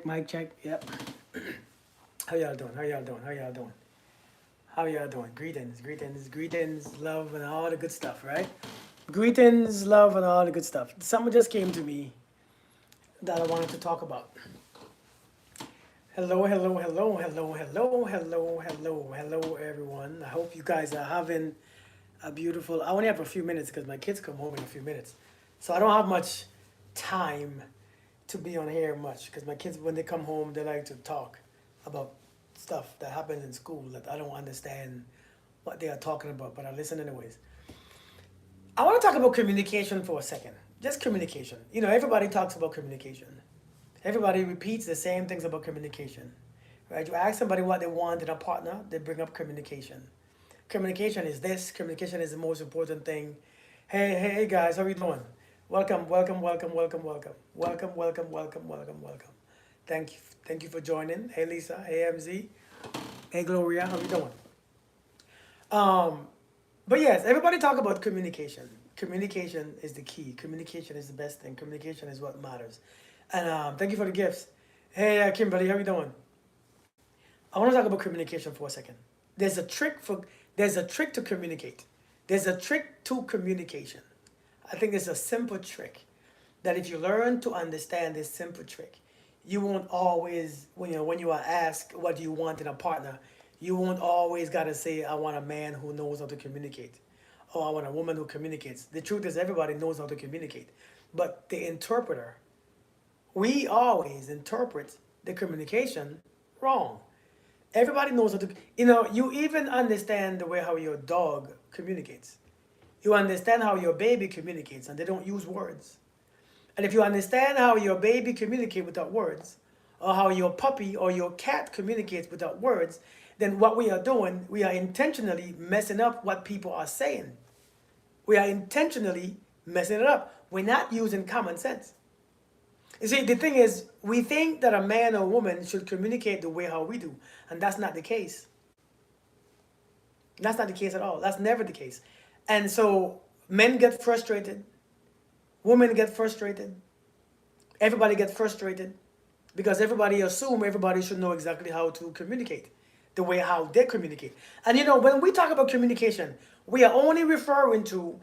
mic check. Yep. How y'all doing? How y'all doing? How y'all doing? How y'all doing? Greetings, greetings, greetings, love, and all the good stuff, right? Greetings, love, and all the good stuff. Something just came to me that I wanted to talk about. Hello, hello, hello, hello, hello, hello, hello, hello, everyone. I hope you guys are having a beautiful. I only have a few minutes because my kids come home in a few minutes, so I don't have much time to be on here much because my kids, when they come home, they like to talk about stuff that happens in school that I don't understand what they are talking about, but I listen anyways. I want to talk about communication for a second. Just communication. You know, everybody talks about communication. Everybody repeats the same things about communication, right? You ask somebody what they want in a partner, they bring up communication. Communication is this. Communication is the most important thing. Hey guys, how are you doing? Welcome, welcome, welcome, welcome, welcome, welcome, welcome, welcome, welcome, welcome. Thank you for joining. Hey Lisa, hey MZ, hey Gloria, how are you doing? Um, but yes, everybody talk about communication. Communication is the key. Communication is the best thing. Communication is what matters. And thank you for the gifts. Hey Kimberly, how are you doing? I want to talk about communication for a second. There's a trick for there's a trick to communicate. There's a trick to communication. I think it's a simple trick that if you learn to understand this simple trick, you won't always when you are asked what do you want in a partner, you won't always gotta say I want a man who knows how to communicate, or I want a woman who communicates. The truth is everybody knows how to communicate, but the interpreter, we always interpret the communication wrong. Everybody knows how to, you even understand the way how your dog communicates. You understand how your baby communicates and they don't use words. And if you understand how your baby communicates without words, or how your puppy or your cat communicates without words, then what we are doing, we are intentionally messing up what people are saying. We are intentionally messing it up. We're not using common sense. You see, the thing is, we think that a man or woman should communicate the way how we do, and that's not the case. That's not the case at all. That's never the case. And so men get frustrated, women get frustrated, everybody gets frustrated because everybody assume everybody should know exactly how to communicate, the way how they communicate. And when we talk about communication, we are only referring to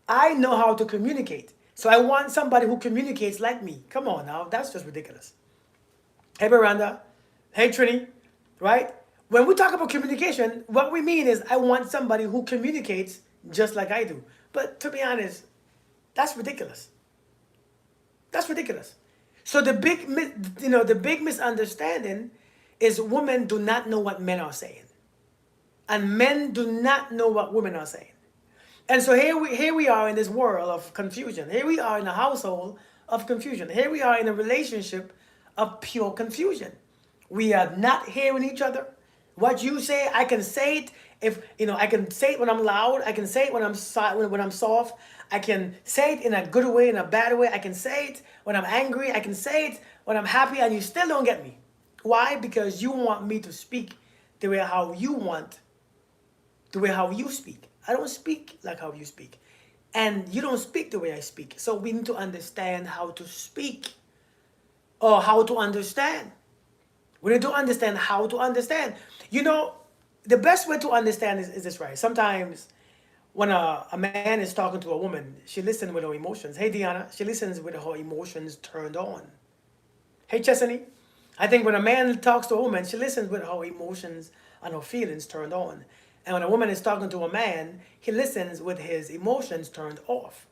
I know how to communicate. So I want somebody who communicates like me. Come on now, that's just ridiculous. Hey Miranda, hey Trini, right? When we talk about communication, what we mean is I want somebody who communicates just like I do. But to be honest, that's ridiculous. That's ridiculous. So the big misunderstanding is women do not know what men are saying, and men do not know what women are saying. And so here we are in this world of confusion. Here we are in a household of confusion. Here we are in a relationship of pure confusion. We are not hearing each other. What you say, I can say it. If I can say it when I'm loud. I can say it when I'm when I'm soft. I can say it in a good way, in a bad way. I can say it when I'm angry. I can say it when I'm happy, and you still don't get me. Why? Because you want me to speak the way how you want, the way how you speak. I don't speak like how you speak. And you don't speak the way I speak. So we need to understand how to speak, or how to understand. We need to understand how to understand. The best way to understand is this, right? Sometimes when a man is talking to a woman, she listens with her emotions. Hey, Deanna, she listens with her emotions turned on. Hey, Chesney, I think when a man talks to a woman, she listens with her emotions and her feelings turned on. And when a woman is talking to a man, he listens with his emotions turned off.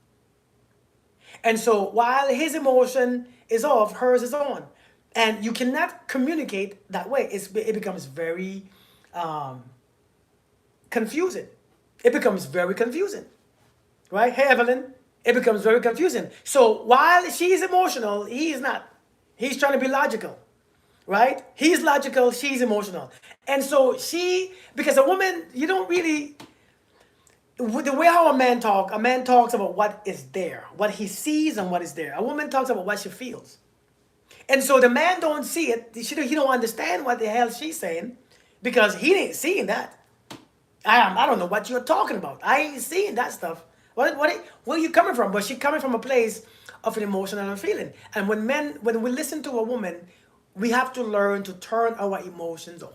And so while his emotion is off, hers is on. And you cannot communicate that way. It becomes very confusing. It becomes very confusing. Right? Hey, Evelyn, it becomes very confusing. So while she's emotional, he is not. He's trying to be logical. Right? He's logical, she's emotional. And so because a woman, you don't really, the way how a man talks about what is there, what he sees and what is there. A woman talks about what she feels. And so the man don't see it, he don't understand what the hell she's saying because he ain't seeing that. I don't know what you're talking about. I ain't seeing that stuff. Where are you coming from? But she's coming from a place of an emotion and a feeling. And when we listen to a woman, we have to learn to turn our emotions on,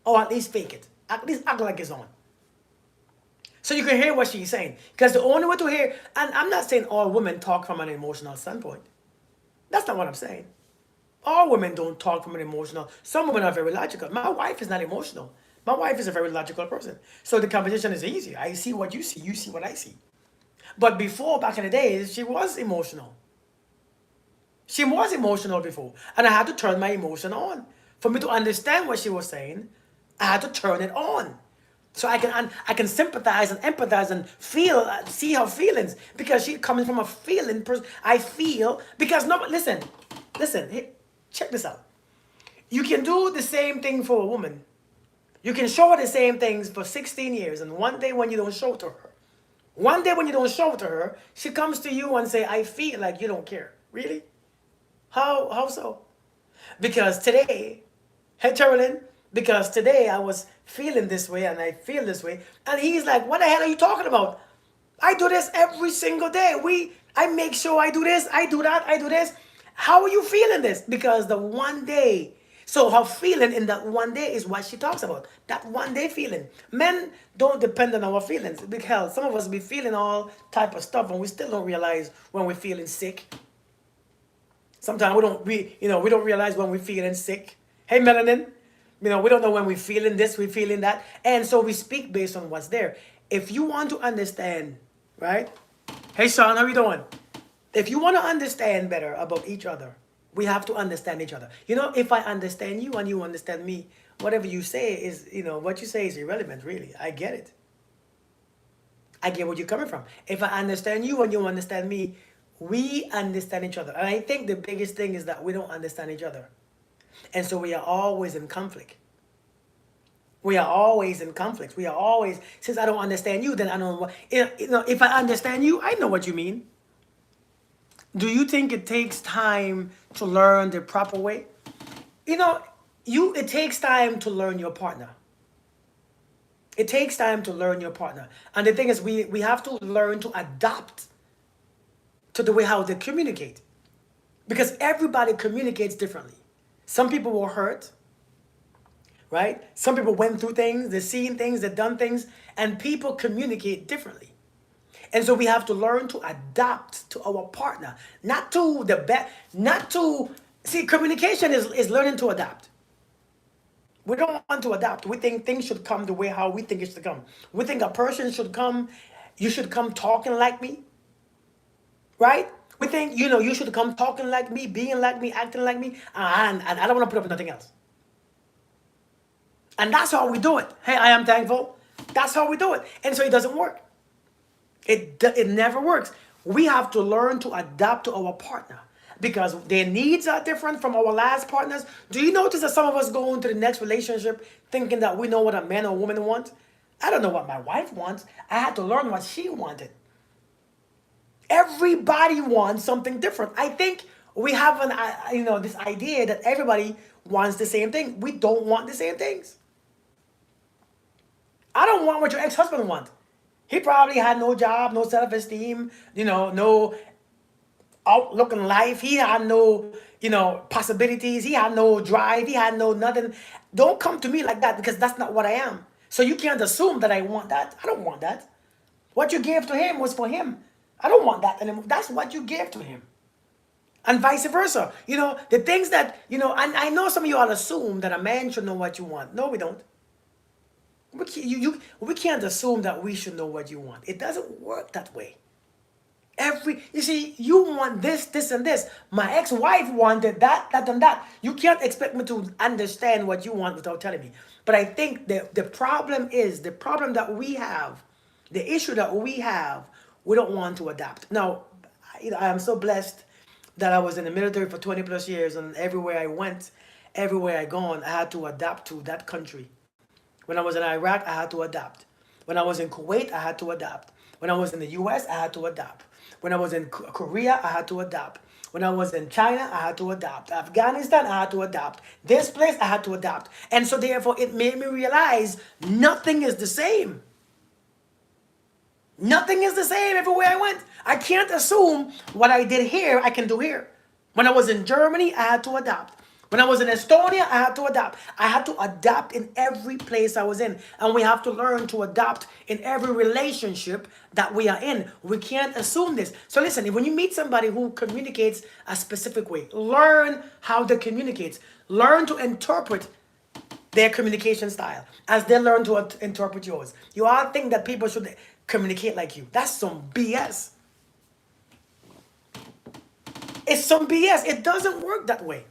or at least fake it, at least act like it's on, so you can hear what she's saying. Because the only way to hear, and I'm not saying all women talk from an emotional standpoint. That's not what I'm saying. All women don't talk from an emotional. Some women are very logical. My wife is not emotional. My wife is a very logical person. So the conversation is easy. I see what you see what I see. But before, back in the days, she was emotional. She was emotional before. And I had to turn my emotion on. For me to understand what she was saying, I had to turn it on. So I can sympathize and empathize and feel, see her feelings. Because she's coming from a feeling person. I feel, because no, listen, here, check this out. You can do the same thing for a woman. You can show her the same things for 16 years. And one day when you don't show it to her, she comes to you and say, I feel like you don't care. Really? How so? Because today, hey Terrellin, because today I was feeling this way and I feel this way. And he's like, what the hell are you talking about? I do this every single day. I make sure I do this, I do that, I do this. How are you feeling this? Because the one day, so her feeling in that one day is what she talks about. That one day feeling. Men don't depend on our feelings. Because some of us be feeling all type of stuff and we still don't realize when we're feeling sick. Sometimes we don't realize when we're feeling sick. Hey, Melanin, we don't know when we're feeling this, we're feeling that. And so we speak based on what's there. If you want to understand, right? Hey, Sean, how you doing? If you want to understand better about each other, we have to understand each other. If I understand you and you understand me, whatever you say is, what you say is irrelevant, really. I get it. I get where you're coming from. If I understand you and you understand me, we understand each other. And I think the biggest thing is that we don't understand each other. And so we are always in conflict. We are always in conflict. We are always, since I don't understand you, then I don't know. If I understand you, I know what you mean. Do you think it takes time to learn the proper way? It takes time to learn your partner. It takes time to learn your partner. And the thing is, we have to learn to adapt to the way how they communicate. Because everybody communicates differently. Some people were hurt, right? Some people went through things, they've seen things, they've done things, and people communicate differently. And so we have to learn to adapt to our partner. See, communication is learning to adapt. We don't want to adapt. We think things should come the way how we think it should come. We think a person should come, you should come talking like me, right? We think, you should come talking like me, being like me, acting like me, and I don't want to put up with nothing else. And that's how we do it. Hey, I am thankful. That's how we do it. And so it doesn't work. It never works. We have to learn to adapt to our partner because their needs are different from our last partners. Do you notice that some of us go into the next relationship thinking that we know what a man or woman wants? I don't know what my wife wants. I had to learn what she wanted. Everybody wants something different. I think we have this idea that everybody wants the same thing. We don't want the same things. I don't want what your ex-husband wants. He probably had no job, no self-esteem, no outlook in life. He had no, possibilities. He had no drive. He had no nothing. Don't come to me like that because that's not what I am. So you can't assume that I want that. I don't want that. What you gave to him was for him. I don't want that anymore. That's what you gave to him. And vice versa. The things that, I know some of you all assume that a man should know what you want. No, we don't. We can't assume that we should know what you want. It doesn't work that way. You see, you want this, this, and this. My ex-wife wanted that, that, and that. You can't expect me to understand what you want without telling me. But I think the problem that we have, the issue that we have, we don't want to adapt. Now, I am so blessed that I was in the military for 20 plus years, and everywhere I went, everywhere I gone, I had to adapt to that country. When I was in Iraq, I had to adapt. When I was in Kuwait, I had to adapt. When I was in the US, I had to adapt. When I was in Korea, I had to adapt. When I was in China, I had to adapt. Afghanistan, I had to adapt. This place, I had to adapt. And so therefore, it made me realize nothing is the same. Nothing is the same everywhere I went. I can't assume what I did here, I can do here. When I was in Germany, I had to adapt. When I was in Estonia, I had to adapt. I had to adapt in every place I was in. And we have to learn to adapt in every relationship that we are in. We can't assume this. So listen, when you meet somebody who communicates a specific way, learn how they communicate. Learn to interpret their communication style as they learn to interpret yours. You all think that people should communicate like you. That's some BS. It's some BS. It doesn't work that way.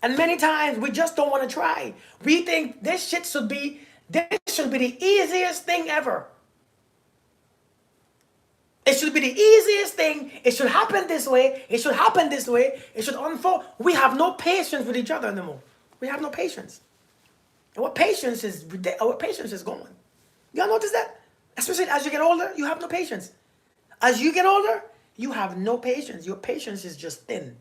And many times we just don't want to try. We think this should be the easiest thing ever. It should be the easiest thing. It should happen this way. It should happen this way. It should unfold. We have no patience with each other anymore. We have no patience. And our patience is gone. Y'all notice that? Especially as you get older, you have no patience. As you get older, you have no patience. Your patience is just thin.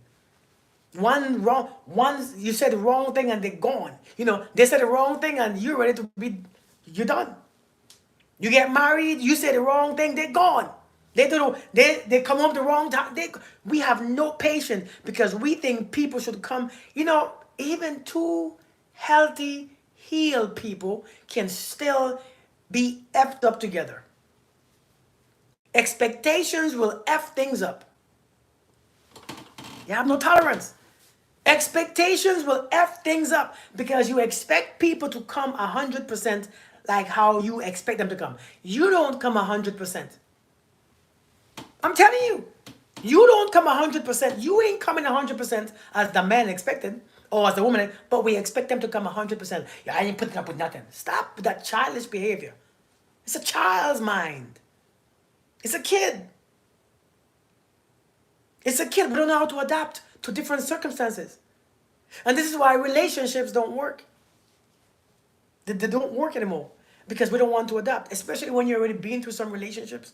You said the wrong thing and they're gone. They said the wrong thing and you're done. You get married, you say the wrong thing, they're gone. They come home the wrong time. We have no patience because we think people should come. Even two healthy, healed people can still be effed up together. Expectations will F things up. You have no tolerance. Expectations will F things up because you expect people to come 100% like how you expect them to come. You don't come 100%. I'm telling you. You don't come 100%. You ain't coming 100% as the man expected or as the woman, but we expect them to come 100%. Yeah, I ain't putting up with nothing. Stop with that childish behavior. It's a child's mind. It's a kid. It's a kid. We don't know how to adapt to different circumstances. And this is why relationships don't work. They don't work anymore because we don't want to adapt, especially when you're already been through some relationships.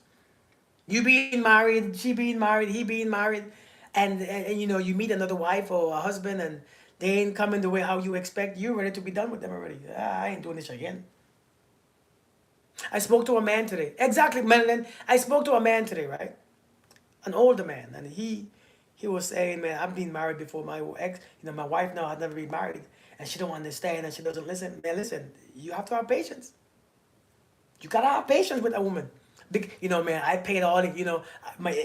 You being married, she being married, he being married, and you meet another wife or a husband and they ain't coming the way how you expect. You're ready to be done with them already. I ain't doing this again. I spoke to a man today. Exactly, Madeline. I spoke to a man today, right? An older man, and he was saying, man, I've been married before. My ex, my wife now has never been married, and she don't understand, and she doesn't listen. Man, listen, you have to have patience. You gotta have patience with a woman. Man, I paid all the,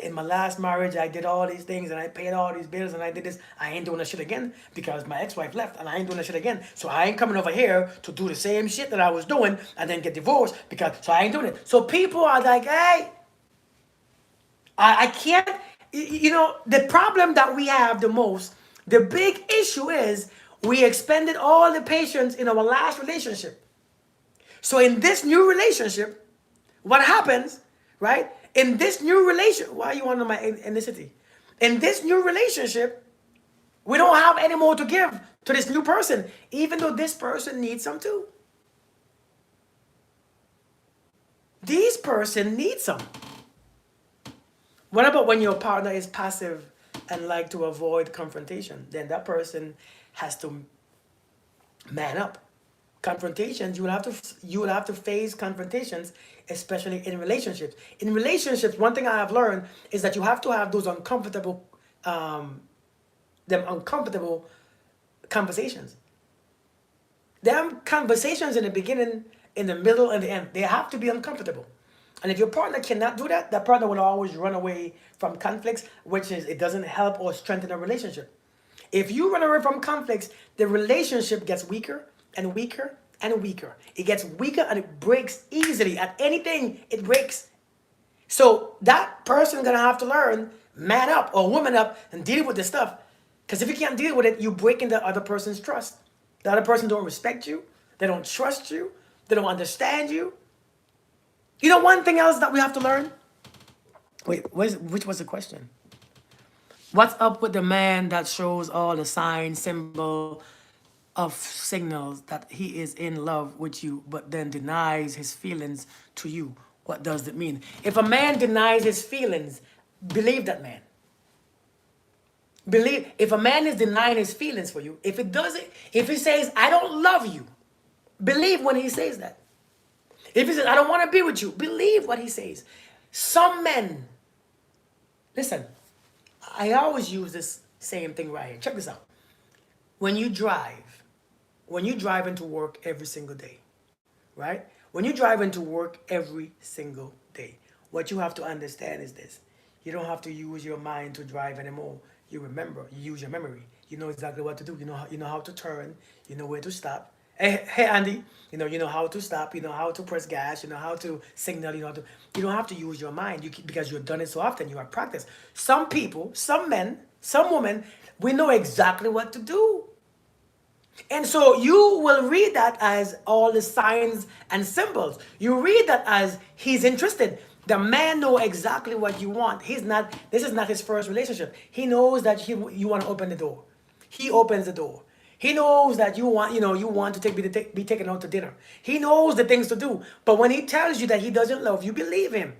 in my last marriage, I did all these things, and I paid all these bills, and I did this. I ain't doing that shit again because my ex-wife left, and I ain't doing that shit again. So I ain't coming over here to do the same shit that I was doing and then get divorced so I ain't doing it. So people are like, hey, I can't, the problem that we have the most, the big issue is we expended all the patience in our last relationship. So in this new relationship, what happens, right? In this new relationship, why are you on my ethnicity? In this new relationship, we don't have any more to give to this new person, even though this person needs some too. This person needs some. What about when your partner is passive and like to avoid confrontation? Then that person has to man up. Confrontations, you will have to face confrontations, especially in relationships. In relationships, one thing I have learned is that you have to have those uncomfortable conversations. Them conversations in the beginning, in the middle, and the end, they have to be uncomfortable. And if your partner cannot do that, that partner will always run away from conflicts, which is, it doesn't help or strengthen a relationship. If you run away from conflicts, the relationship gets weaker and weaker and weaker. It gets weaker and it breaks easily. At anything, it breaks. So that person gonna have to learn, man up or woman up and deal with this stuff. Because if you can't deal with it, you break into the other person's trust. The other person don't respect you. They don't trust you. They don't understand you. One thing else that we have to learn? Wait, which was the question? What's up with the man that shows all the signs, symbol of signals that he is in love with you, but then denies his feelings to you? What does it mean? If a man denies his feelings, believe that man. If a man is denying his feelings for you, if he says, I don't love you, believe when he says that. If he says, I don't want to be with you, believe what he says. Some men, listen, I always use this same thing right here. Check this out. when you drive, when you drive into work every single day, right? When you drive into work every single day, what you have to understand is this. You don't have to use your mind to drive anymore. You remember, you use your memory. You know exactly what to do. You know how to turn, you know where to stop. Hey Andy, you know how to stop, you know how to press gas, you know how to signal, you don't have to use your mind because you've done it so often, you have practice. Some people, some men, some women, we know exactly what to do. And so you will read that as all the signs and symbols. You read that as he's interested. The man know exactly what you want. He's not. This is not his first relationship. He knows that you want to open the door. He opens the door. He knows that you want to be taken out to dinner. He knows the things to do. But when he tells you that he doesn't love you, believe him.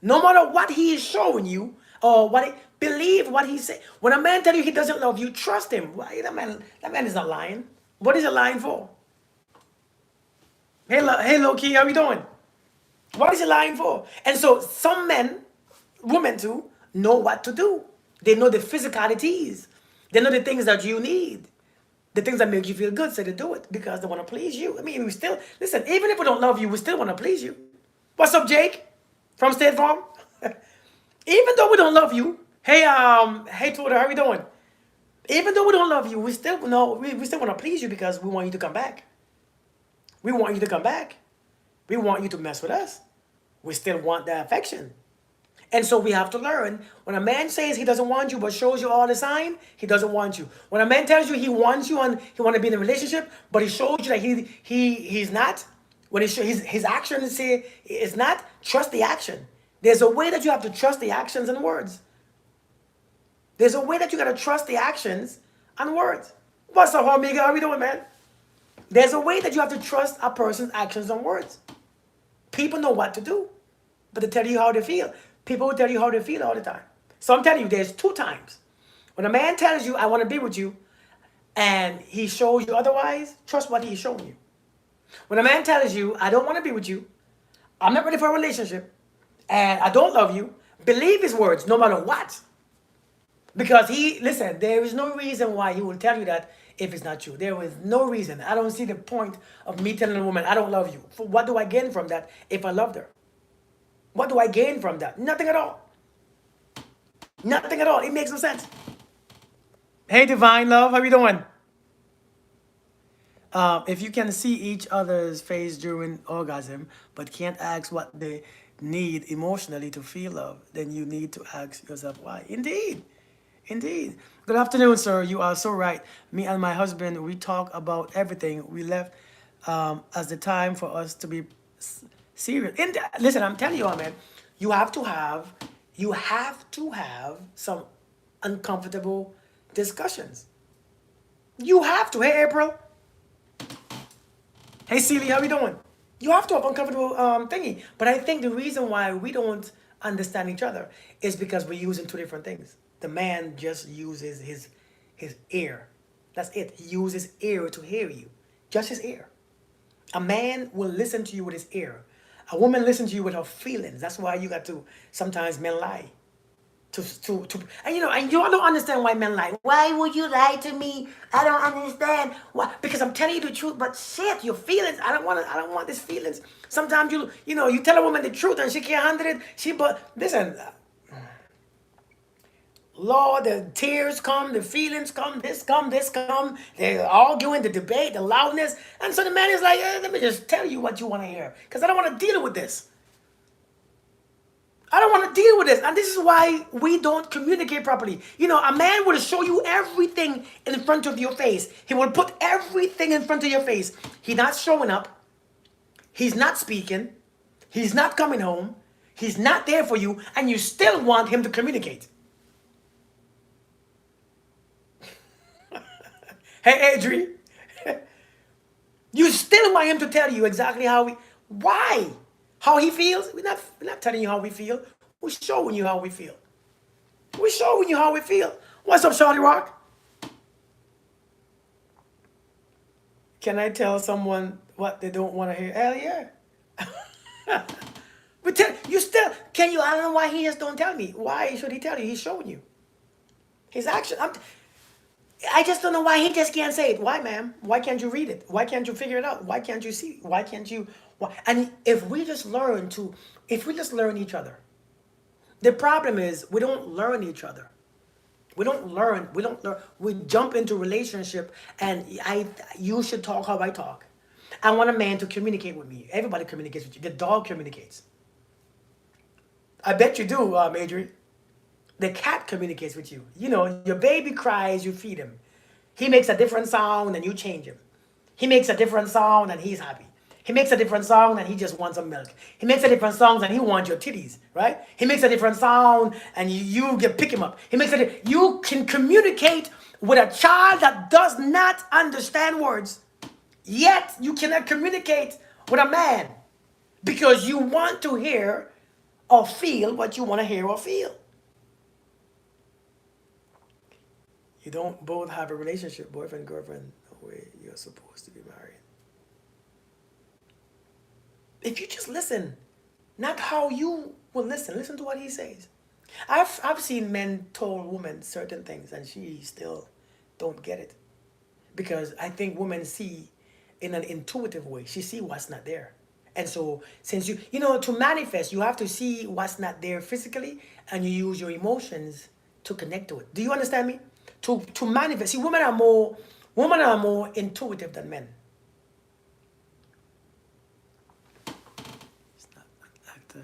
No matter what he is showing you or believe what he said. When a man tells you he doesn't love you, trust him. Why that man is not lying. What is he lying for? Hey, low key, how you doing? What is he lying for? And so some men, women too, know what to do. They know the physicalities. They know the things that you need. The things that make you feel good, so they do it because they want to please you. I mean, we still listen. Even if we don't love you, we still want to please you. What's up, Jake? From State Farm? Even though we don't love you, hey Twitter, how you doing? Even though we don't love you, we still know we still want to please you because we want you to come back. We want you to come back. We want you to mess with us. We still want that affection. And so we have to learn when a man says he doesn't want you but shows you all the sign, he doesn't want you. When a man tells you he wants you and he want to be in a relationship, but he shows you that he's not, when his actions say it's not, trust the action. There's a way that you have to trust the actions and words. There's a way that you got to trust the actions and words. What's up, homie? How we doing, man? There's a way that you have to trust a person's actions and words. People know what to do, but they tell you how they feel. People will tell you how they feel all the time. So I'm telling you, there's two times. When a man tells you, I want to be with you, and he shows you otherwise, trust what he's showing you. When a man tells you, I don't want to be with you, I'm not ready for a relationship, and I don't love you, believe his words no matter what. Because listen, there is no reason why he will tell you that if it's not true. There is no reason. I don't see the point of me telling a woman, I don't love you. What do I gain from that if I loved her? What do I gain from that? Nothing at all. Nothing at all. It makes no sense. Hey, Divine Love, how you doing? If you can see each other's face during orgasm, but can't ask what they need emotionally to feel love, then you need to ask yourself why. Indeed. Indeed. Good afternoon, sir. You are so right. Me and my husband, we talk about everything. We left as the time for us to be serious. Listen, I'm telling you, man, you have to have some uncomfortable discussions. You have to. Hey, April. Hey, Celia, how you doing? You have to have uncomfortable thingy. But I think the reason why we don't understand each other is because we're using two different things. The man just uses his ear. That's it. He uses his ear to hear you. Just his ear. A man will listen to you with his ear. A woman listens to you with her feelings. That's why you got to, sometimes men lie. And and you all don't understand why men lie. Why would you lie to me? I don't understand. Why? Because I'm telling you the truth, but shit, your feelings, I don't want these feelings. Sometimes you tell a woman the truth and she can't handle it. But listen, Lord, the tears come, the feelings come, this come. They're arguing, the debate, the loudness. And so the man is like, let me just tell you what you want to hear. Because I don't want to deal with this. I don't want to deal with this. And this is why we don't communicate properly. A man will show you everything in front of your face. He will put everything in front of your face. He's not showing up. He's not speaking. He's not coming home. He's not there for you. And you still want him to communicate. Hey, Adri. You still want him to tell you exactly why? How he feels? We're not telling you how we feel. We're showing you how we feel. We're showing you how we feel. What's up, Charlie Rock? Can I tell someone what they don't want to hear? Hell yeah. Can you? I don't know why he just don't tell me. Why should he tell you? He's showing you. His action. I just don't know why he just can't say it. Why, ma'am? Why can't you read it? Why can't you figure it out? Why can't you see? Why can't you? Why? And if we just learn each other, the problem is we don't learn each other. We don't learn. We don't learn. We jump into relationship, and you should talk how I talk. I want a man to communicate with me. Everybody communicates with you. The dog communicates. I bet you do, Adrian. The cat communicates with you. You know, your baby cries, you feed him. He makes a different sound and you change him. He makes a different sound and he's happy. He makes a different sound and he just wants some milk. He makes a different sound and he wants your titties, right? He makes a different sound and you get pick him up. You can communicate with a child that does not understand words. Yet you cannot communicate with a man because you want to hear or feel what you want to hear or feel. You don't both have a relationship, boyfriend, girlfriend, the way you're supposed to be married. If you just listen, not how you will listen to what he says. I've seen men told women certain things and she still don't get it. Because I think women see in an intuitive way. She see what's not there. And so since to manifest, you have to see what's not there physically and you use your emotions to connect to it. Do you understand me? To manifest. See, women are more intuitive than men. It's not like the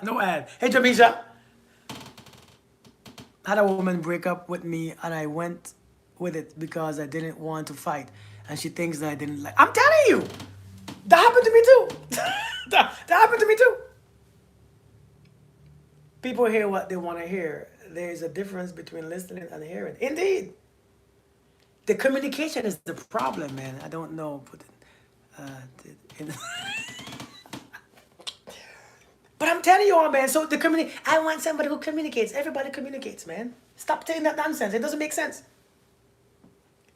no ad. Hey Jamisha. I had a woman break up with me and I went with it because I didn't want to fight. And she thinks that I didn't like. I'm telling you! That happened to me too. that happened to me too. People hear what they want to hear. There is a difference between listening and hearing. Indeed. The communication is the problem, man. I don't know. But I'm telling you all, man. So I want somebody who communicates. Everybody communicates, man. Stop saying that nonsense. It doesn't make sense.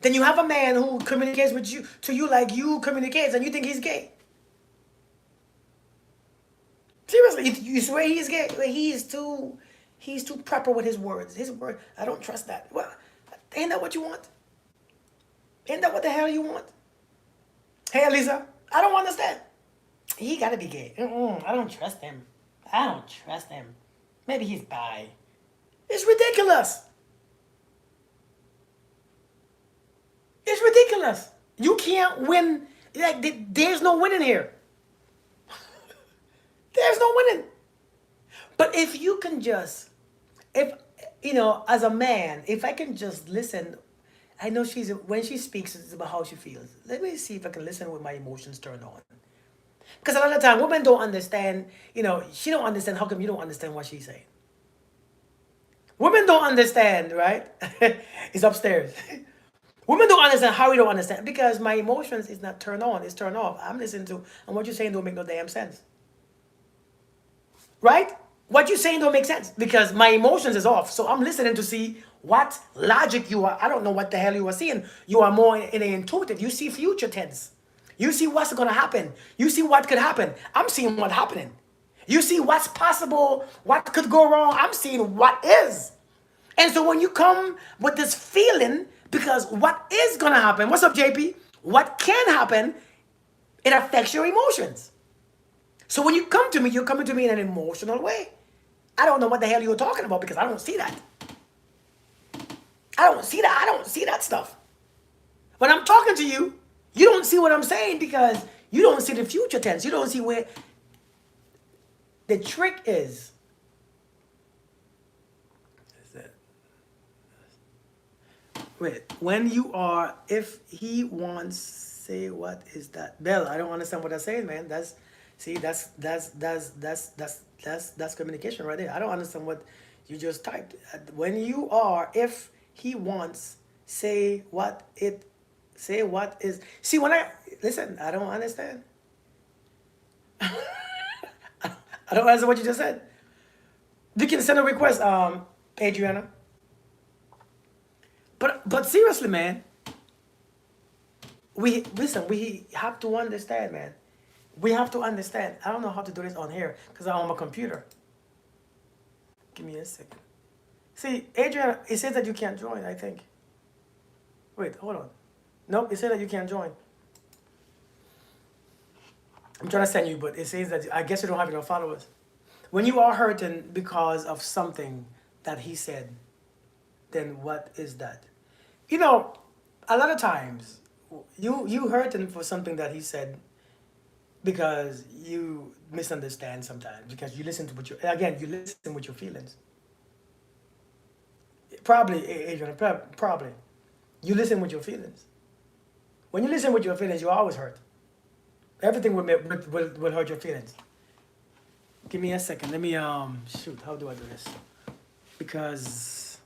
Then you have a man who communicates with you to you like you communicates and you think he's gay. Seriously, you swear he's gay? He's too proper with his words. His word, I don't trust that. Well, ain't that what you want? Ain't that what the hell you want? Hey, Elisa, I don't understand. He gotta be gay. I don't trust him. I don't trust him. Maybe he's bi. It's ridiculous. It's ridiculous. You can't win. Like, there's no winning here. There's no winning. But if you can just, as a man, if I can just listen, I know when she speaks, it's about how she feels. Let me see if I can listen with my emotions turned on. Because a lot of time, women don't understand, she don't understand. How come you don't understand what she's saying? Women don't understand, right? It's upstairs. Women don't understand how we don't understand. Because my emotions is not turned on, it's turned off. I'm listening to, and what you're saying don't make no damn sense. Right? What you're saying don't make sense because my emotions is off. So I'm listening to see what logic you are. I don't know what the hell you are seeing. You are more in an intuitive. You see future tense. You see what's going to happen. You see what could happen. I'm seeing what's happening. You see what's possible, what could go wrong. I'm seeing what is. And so when you come with this feeling, because what is going to happen, what's up, JP? What can happen, it affects your emotions. So when you come to me, you're coming to me in an emotional way. I don't know what the hell you're talking about because I don't see that. I don't see that. I don't see that stuff. When I'm talking to you, you don't see what I'm saying because you don't see the future tense. You don't see where the trick is. Wait, when you are, if he wants, say, what is that? Bell, I don't understand what I'm saying, man. That's communication right there. I don't understand what you just typed. When you are, if he wants, say what is. See, when listen, I don't understand. I don't understand what you just said. You can send a request, Adriana. But seriously, man, we have to understand, man. We have to understand. I don't know how to do this on here because I'm on my computer. Give me a second. See, Adriana, it says that you can't join, I think. Wait, hold on. Nope, it says that you can't join. I'm trying to send you, but it says that I guess you don't have enough followers. When you are hurting because of something that he said, then what is that? You know, a lot of times you hurting for something that he said because you misunderstand sometimes because you listen to what you again you listen with your feelings. Probably, Adrian, probably you listen with your feelings. When you listen with your feelings, you always hurt. Everything will hurt your feelings. Give me a second. Let me shoot. How do I do this? Because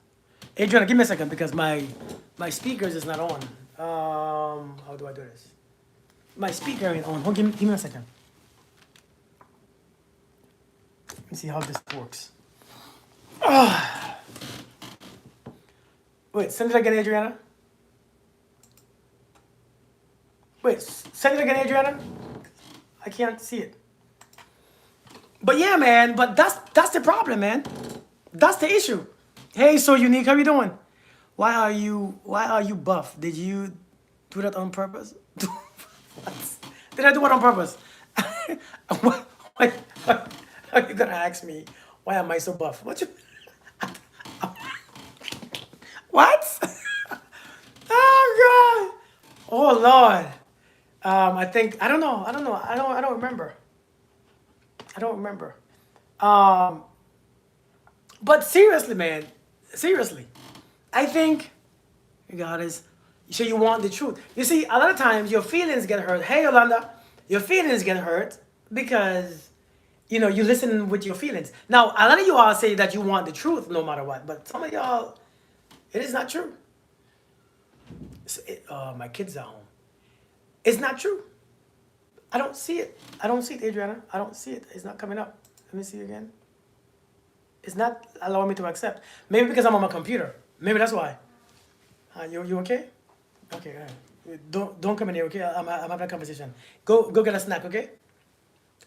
Adriana, give me a second because my speakers is not on. How do I do this? My speaker ain't on. Hold, give me a second. Let me see how this works. Wait, send it again, Adriana. Wait, send it again, Adriana. I can't see it. But yeah, man. But that's the problem, man. That's the issue. Hey, so unique. How you doing? Why are you buff? Did you do that on purpose? What? Did I do it on purpose? Why are you gonna ask me why am I so buff? What you? What? Oh God! Oh Lord! I think I don't know. I don't remember. I don't remember. Um, but seriously, man, seriously, I think God is. So you want the truth. You see, a lot of times your feelings get hurt. Hey, Yolanda, your feelings get hurt because you listen with your feelings. Now, a lot of you all say that you want the truth no matter what, but some of y'all, it is not true. My kids are home. It's not true. I don't see it. I don't see it, Adriana. I don't see it. It's not coming up. Let me see again. It's not allowing me to accept. Maybe because I'm on my computer. Maybe that's why. You okay? Okay, all right. Don't come in here, okay? I'm having a conversation. Go get a snack, okay?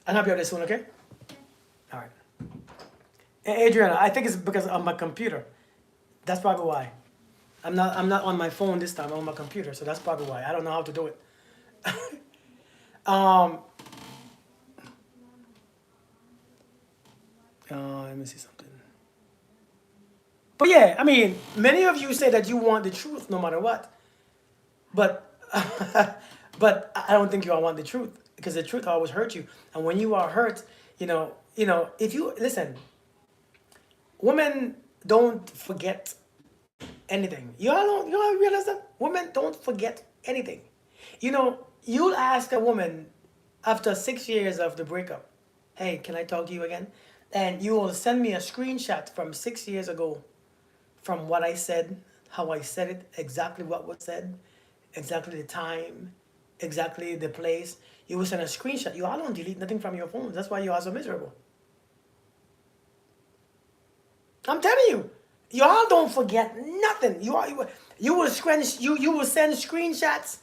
I'll help you out this soon, okay? All right. Adriana, I think it's because of my computer. That's probably why. I'm not on my phone this time. I'm on my computer, so that's probably why. I don't know how to do it. um. Let me see something. But yeah, I mean, many of you say that you want the truth no matter what. But but I don't think you all want the truth because the truth always hurts you. And when you are hurt, if you listen, women don't forget anything. You all realize that women don't forget anything. You'll ask a woman after 6 years of the breakup, "Hey, can I talk to you again?" And you will send me a screenshot from 6 years ago, from what I said, how I said it, exactly what was said, exactly the time, exactly the place. You will send a screenshot. You all don't delete nothing from your phone. That's why you are so miserable. I'm telling you, you all don't forget nothing. You will send screenshots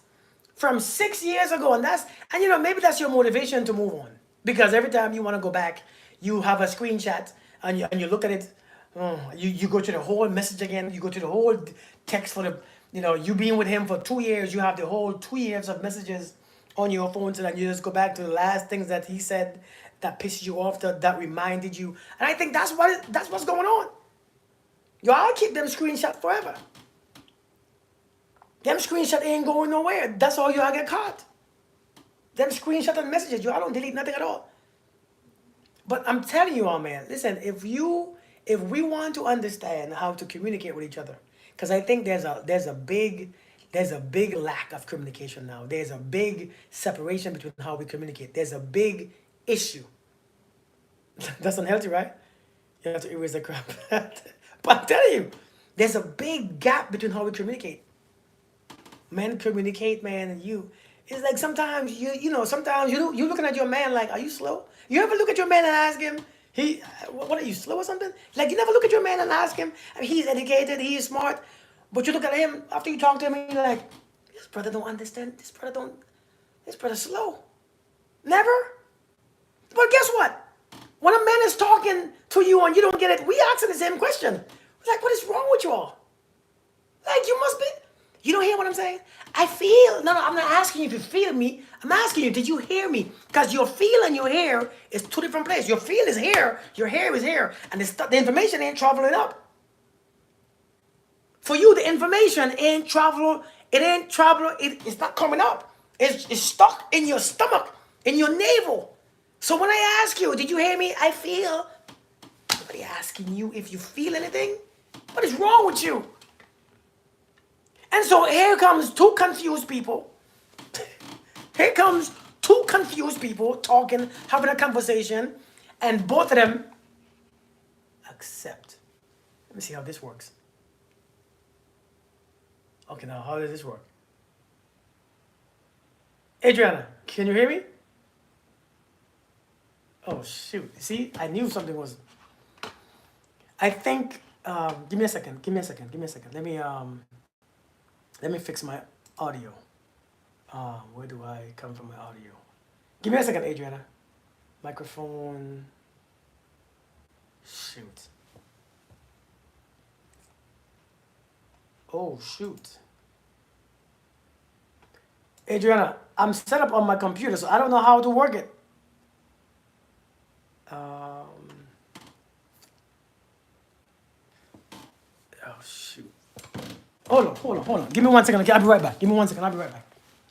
from 6 years ago, and maybe that's your motivation to move on because every time you want to go back, you have a screenshot and you look at it. You go to the whole message again. You go to the whole text for the you being with him for 2 years. You have the whole 2 years of messages on your phone, so then you just go back to the last things that he said that pissed you off, that reminded you. And I think that's what's going on. Y'all keep them screenshots forever. Them screenshot ain't going nowhere. That's all y'all get caught. Them screenshot and messages, y'all don't delete nothing at all. But I'm telling you all, man, listen, if we want to understand how to communicate with each other, because I think there's a big lack of communication now. There's a big separation between how we communicate. There's a big issue. That's unhealthy, right? You have to erase the crap. But I'm telling you, there's a big gap between how we communicate. Men communicate, man, and you. It's like sometimes sometimes you looking at your man like, are you slow? You ever look at your man and ask him, what are you, slow or something? Like, you never look at your man and ask him, I mean, he's educated, he's smart, but you look at him after you talk to him and you're like, this brother don't understand, this brother's slow. Never? But guess what? When a man is talking to you and you don't get it, we asking the same question. Like, what is wrong with you all? Like, you must be. You don't hear what I'm saying? I feel. No, no, I'm not asking you if you feel me. I'm asking you, did you hear me? Because your feel and your hear is two different places. Your feel is here, your hair is here, and the information ain't traveling up. For you, the information ain't travel. It ain't travel. It's not coming up. It's stuck in your stomach, in your navel. So when I ask you, did you hear me? I feel. Nobody asking you if you feel anything. What is wrong with you? And so here comes two confused people. Here comes two confused people talking, having a conversation, and both of them accept. Let me see how this works. Okay, now how does this work? Adriana, can you hear me? Oh shoot! See, I knew something was. I think. Give me a second. Give me a second. Give me a second. Let me fix my audio. Where do I come from my audio? Give me a second, Adriana. Microphone. Shoot. Oh shoot. Adriana, I'm set up on my computer, so I don't know how to work it. Oh shoot. Hold on. Give me 1 second. Okay, I'll be right back. Give me 1 second. I'll be right back.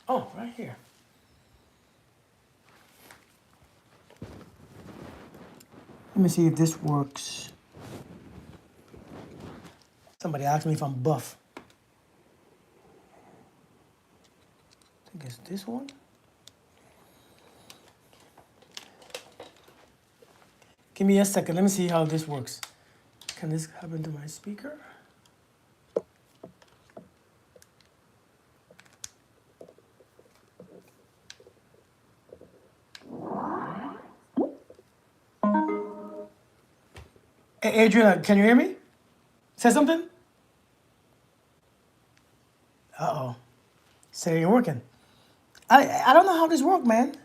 Oh, right here. Let me see if this works. Somebody asked me if I'm buff. I think it's this one. Give me a second. Let me see how this works. Can this happen to my speaker? Hey, Adriana, can you hear me? Say something? Uh-oh. Say it ain't working. I don't know how this works, man.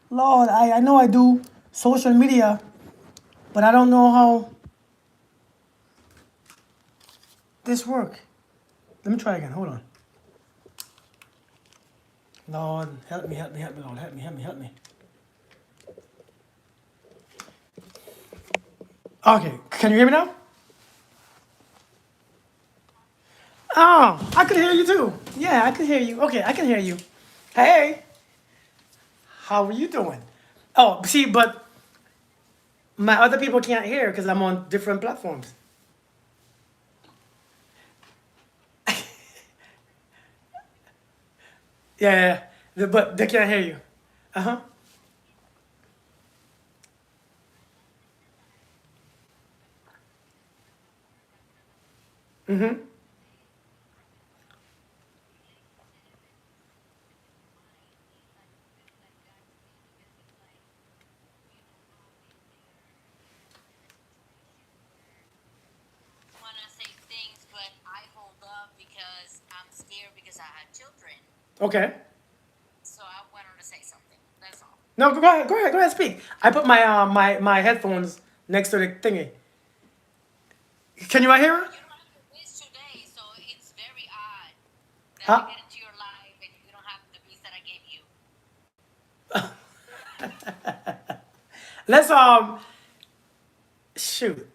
Lord, I know I do social media, but I don't know how this works. Let me try again. Hold on. Lord, help me, Lord. Help me. Okay, can you hear me now? Oh, I could hear you too. Yeah, I could hear you. Okay, I can hear you. Hey, how are you doing? Oh, see, but my other people can't hear because I'm on different platforms. Yeah, but they can't hear you. Uh huh. Mm-hmm. Okay. No, go ahead, speak. I put my my headphones next to the thingy. Can you not hear her? Huh? Let's shoot.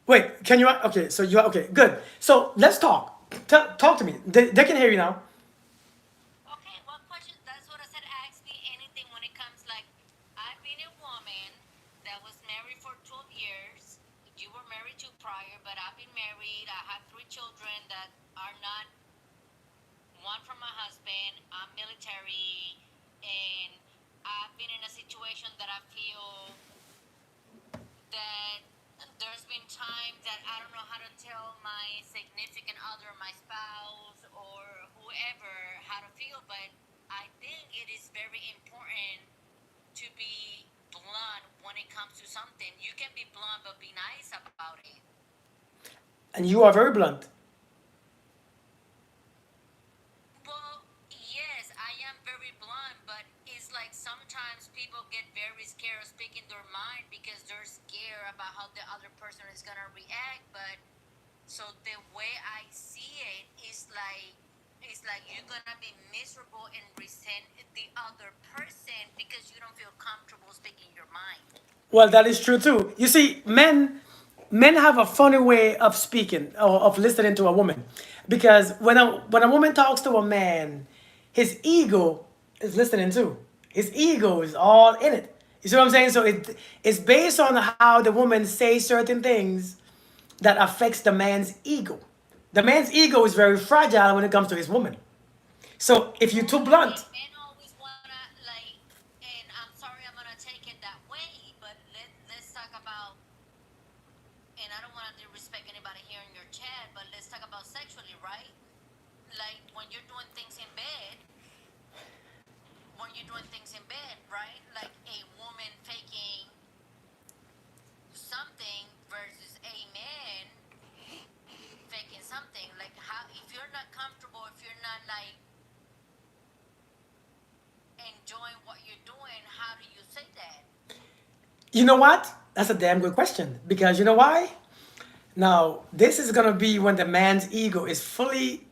Wait, can you? Okay, so you okay? Good. So let's talk. Talk to me. They can hear you now. And you are very blunt. people get very scared of speaking their mind because they're scared about how the other person is gonna react. But so the way I see it is like it's like you're gonna be miserable and resent the other person because you don't feel comfortable speaking your mind. Well, that is true too. You see, men have a funny way of speaking or of listening to a woman, because when a woman talks to a man, his ego is listening too. His ego is all in it. You see what I'm saying? So it's based on how the woman says certain things that affects the man's ego. The man's ego is very fragile when it comes to his woman. So if you're too Right, and blunt, men always wanna like, and I'm sorry, I'm gonna take it that way, but let's talk about, and I don't want to disrespect anybody here in your chat, but let's talk about sexually, right? Like when you're doing things in bed, right? Like a woman faking something versus a man faking something. Like how if you're not comfortable, if you're not like enjoying what you're doing, how do you say that? you know what? That's a damn good question, because you know why? Now, this is gonna be when the man's ego is fully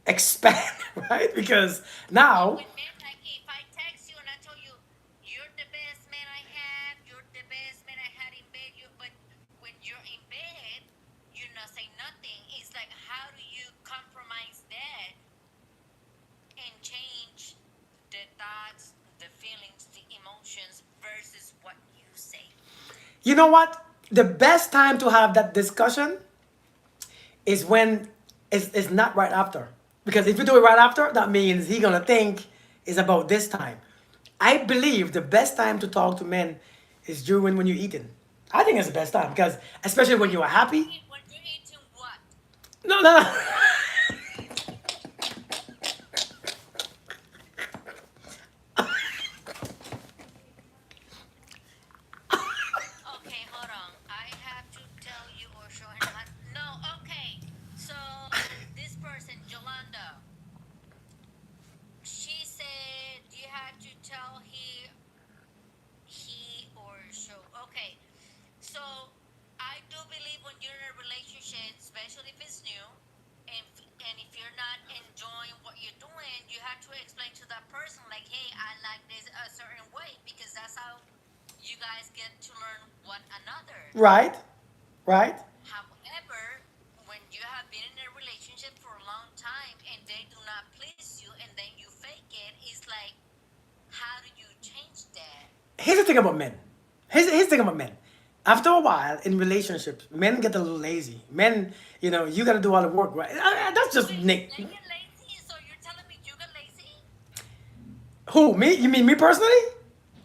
expanded, right? Because But now, with men, like if I text you and I tell you you're the best man I have, you're the best man I had in bed, but when you're in bed, you're not saying nothing. It's like how do you compromise that and change the thoughts, the feelings, the emotions versus what you say? you know what? The best time to have that discussion is when it's not right after. Because if you do it right after, that means he's gonna think it's about this time. I believe the best time to talk to men is during when you're eating. I think it's the best time, because especially when you are happy. When you're eating what? No, no, no. Okay, hold on. I have to tell you or show him how. No, okay. So this person, Jolanda, she said you had to tell he or show. Okay, so I do believe when you're in a relationship, especially if it's new, and if you're not enjoying what you're doing, you have to explain to that person like, hey, I like this a certain way because that's how you guys get to learn one another. Right, right. However, when you have been in a relationship for a long time and they do not please you and then you fake it, it's like, how do you change that? Here's the thing about men. Here's the thing about men. After a while in relationships, men get a little lazy. Men, you got to do all the work, right? That's just Wait, Nick. they get lazy? So you're telling me you get lazy? Who, me? You mean me personally?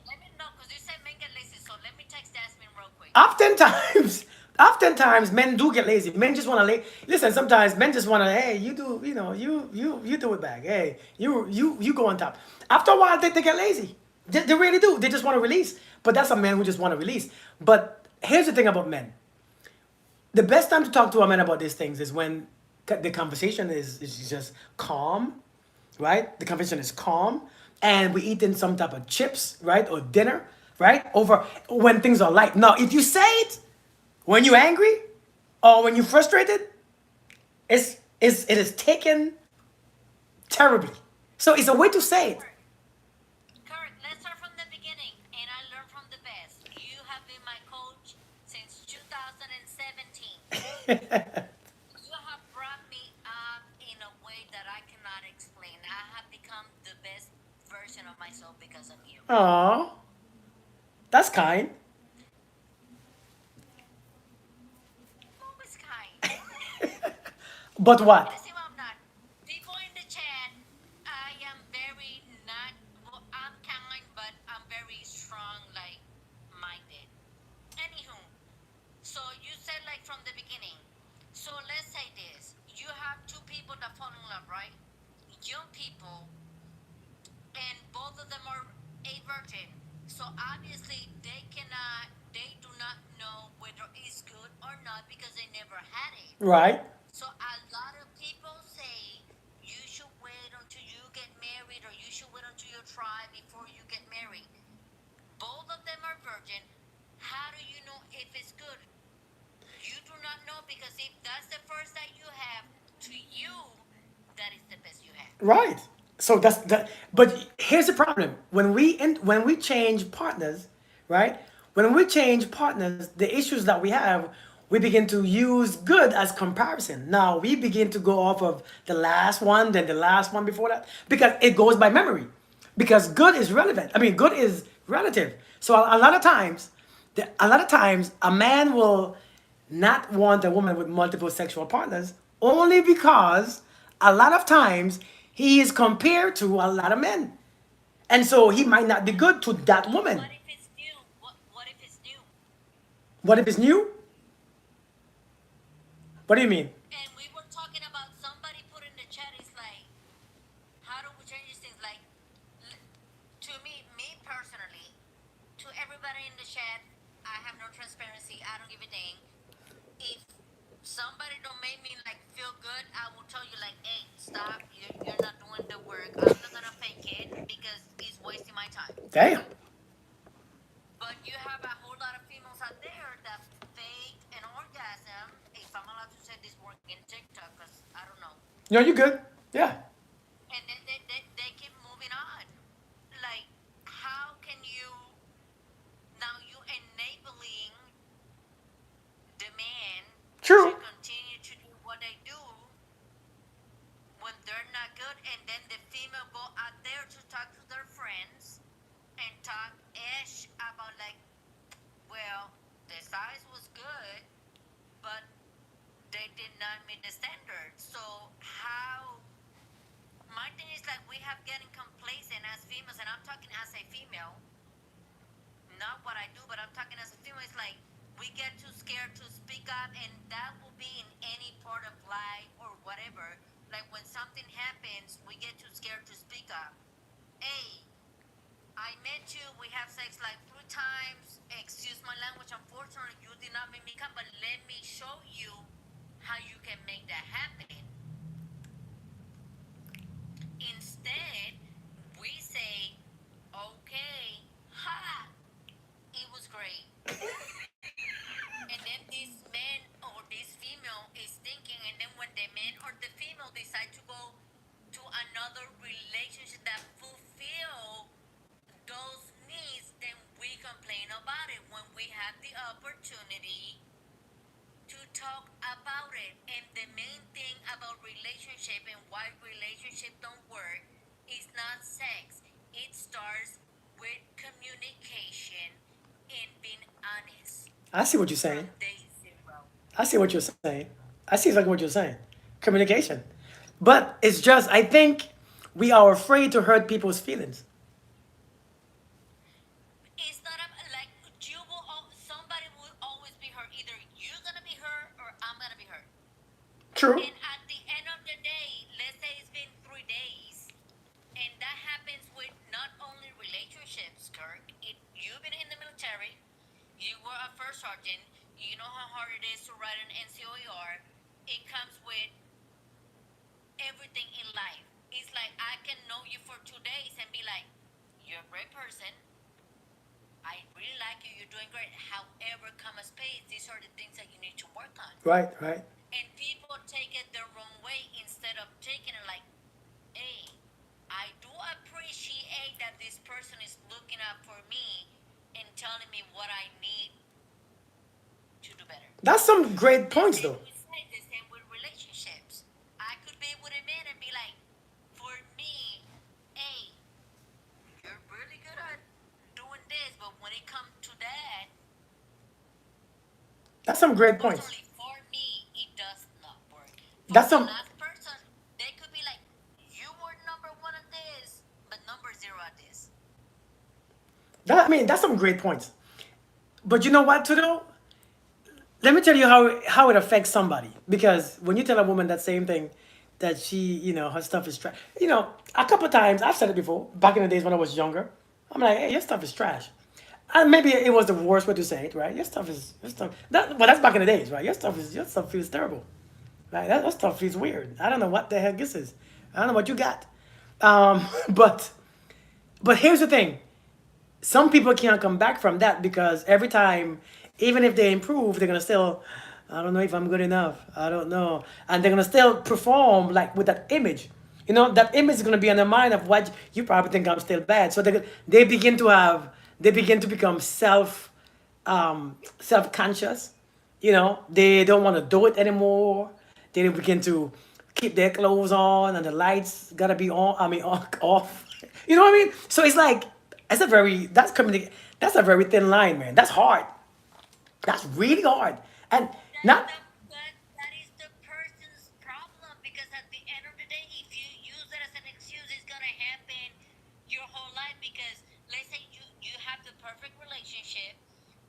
Let me know, because you said men get lazy. So let me text Jasmine real quick. Oftentimes, oftentimes men do get lazy. Men just want to listen. Sometimes men just want to. Hey, you do. You do it back. Hey, you go on top. After a while, they get lazy. They really do. They just want to release. But that's a man who just want to release. But here's the thing about men. The best time to talk to a man about these things is when the conversation is just calm, right? The conversation is calm, and we eating some type of chips, right, or dinner, right? Over when things are light. Now, if you say it when you're angry or when you're frustrated, it is taken terribly. So it's a way to say it. Correct. Correct. Let's start from the beginning. And I learned from the best. You have been my coach since 2017. You have brought me up in a way that I cannot explain. I have become the best version of myself because of you. Aw, that's kind. I'm always kind. But what? Let's see what I'm not. People in the chat, I am very not, well, I'm kind, but I'm very strong, like, minded. Anywho, so you said, like, from the beginning. So let's say this. You have two people that fall in love, right? Young people, and both of them are a virgin. So obviously they do not know whether it's good or not because they never had it. Right. So a lot of people say you should wait until you get married or you should wait until you try before you get married. if it's good. You do not know because if that's the first that you have, to you, that is the best you have. Right. So that's that. But here's the problem: when we change partners, right? When we change partners, the issues that we have, we begin to use good as comparison. Now we begin to go off of the last one, then the last one before that, because it goes by memory. Because good is relevant. I mean, good is relative. So a lot of times, a lot of times, a man will not want a woman with multiple sexual partners only because a lot of times he is compared to a lot of men. And so he might not be good to that woman. What if it's new? What if it's new? What if it's new? What do you mean? And we were talking about somebody put in the chat. It's like, how do we change these things? Like, to me personally, to everybody in the chat, I have no transparency. I don't give a dang. If somebody don't make me like feel good, I will tell you like, hey, stop. You're not doing the work. I'm not gonna fake it because it's wasting my time. Damn. But you have a whole lot of females out there that fake an orgasm. If I'm allowed to say this word in TikTok, because I don't know. No, you good. Yeah. And then they keep moving on. Like, how can you now you enabling the man to True. continue to do what they do when they're not good, and then the female go out there to talk to their friends and talk ish about like, well, the size was good, but they did not meet the standard. So how? My thing is like we have getting complacent as females, and I'm talking as a female, not what I do, but I'm talking as a female. It's like we get too scared to speak up, and that will be in any part of life or whatever. Like when something happens, we get too scared to speak up. Hey, I met you. We have sex like 3 times. Excuse my language. Unfortunately, you did not make me come, but let me show you how you can make that happen. Instead, we say, okay, ha, it was great. And then this man or this female is thinking, and then when the man or the female decide to go to another relationship that fulfill those needs, then we complain about it when we have the opportunity to talk about it. And the main thing about relationship and why relationship don't work is not sex. It starts with communication and being honest I see what you're from saying. day zero. I see what you're saying. I see exactly what you're saying. Communication. But it's just, I think we are afraid to hurt people's feelings. It's not like you will. Somebody will always be hurt. Either you're gonna be hurt or I'm gonna be hurt. True. And at the end of the day, let's say it's been 3 days, and that happens with not only relationships, Kirk. If you've been in the military, you were a first sergeant, you know how hard it is to write an NCOER. It comes with everything in life. It's like I can know you for 2 days and be like, you're a great person. I really like you. You're doing great. However, come a space, these are the things that you need to work on. Right, right. And people take it the wrong way instead of taking it like, hey, I do appreciate that this person is looking out for me and telling me what I need to do better. That's some great The points, same though. with sex, the same with relationships. I could be with a man and be like, for me, hey, you're really good at doing this, but when it comes to that, That's some great points. unfortunately for me, it does not work. For That's the some. last person, they could be like, you were number one at this, but number zero at this. That, I mean, that's some great points. But you know what, too, though? Let me tell you how it affects somebody. Because when you tell a woman that same thing, that she, her stuff is trash. A couple of times I've said it before. Back in the days when I was younger, I'm like, hey, your stuff is trash. And maybe it was the worst way to say it, right? Your stuff. Well, that's back in the days, right? Your stuff feels terrible. Right? That stuff feels weird. I don't know what the heck this is. I don't know what you got. Um, but but here's the thing. Some people can't come back from that because every time Even if they improve, they're gonna still, I don't know if I'm good enough. I don't know, and they're gonna still perform like with that image. You know, that image is gonna be on the mind of what you probably think I'm still bad. So they begin to have, they begin to become self conscious. You know, they don't want to do it anymore. They begin to keep their clothes on and the lights gotta be on. I mean, off. You know what I mean? So it's like that's a very that's a very thin line, man. That's hard. That's really hard. And not That is the person's problem because at the end of the day, if you use it as an excuse, it's gonna happen your whole life. Because let's say you have the perfect relationship,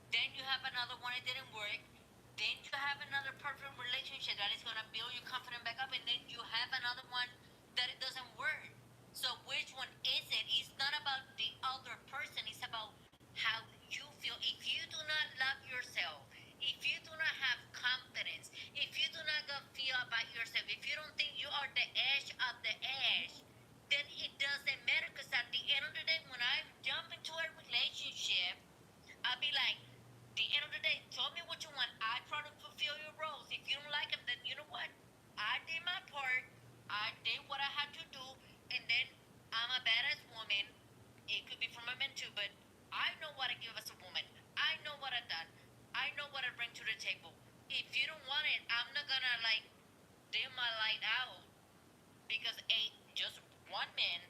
then you have another one that didn't work, then you have another perfect relationship that is gonna build your confidence back up, and then you have another one that it doesn't work. So which one is it? It's not about the other person. It's about how you feel. If you do not love yourself, if you do not have confidence, if you do not go feel about yourself, if you don't think you are the edge of the edge, then it doesn't matter. Because at the end of the day, when I jump into a relationship, I'll be like, the end of the day, tell me what you want. I try to fulfill your roles. If you don't like them, then you know what? I did my part. I did what I had to do, and then I'm a badass woman. It could be from a man too, but I know what I give as a woman. I know what I've done. I know what I bring to the table. If you don't want it, I'm not gonna like dim my light out because just one man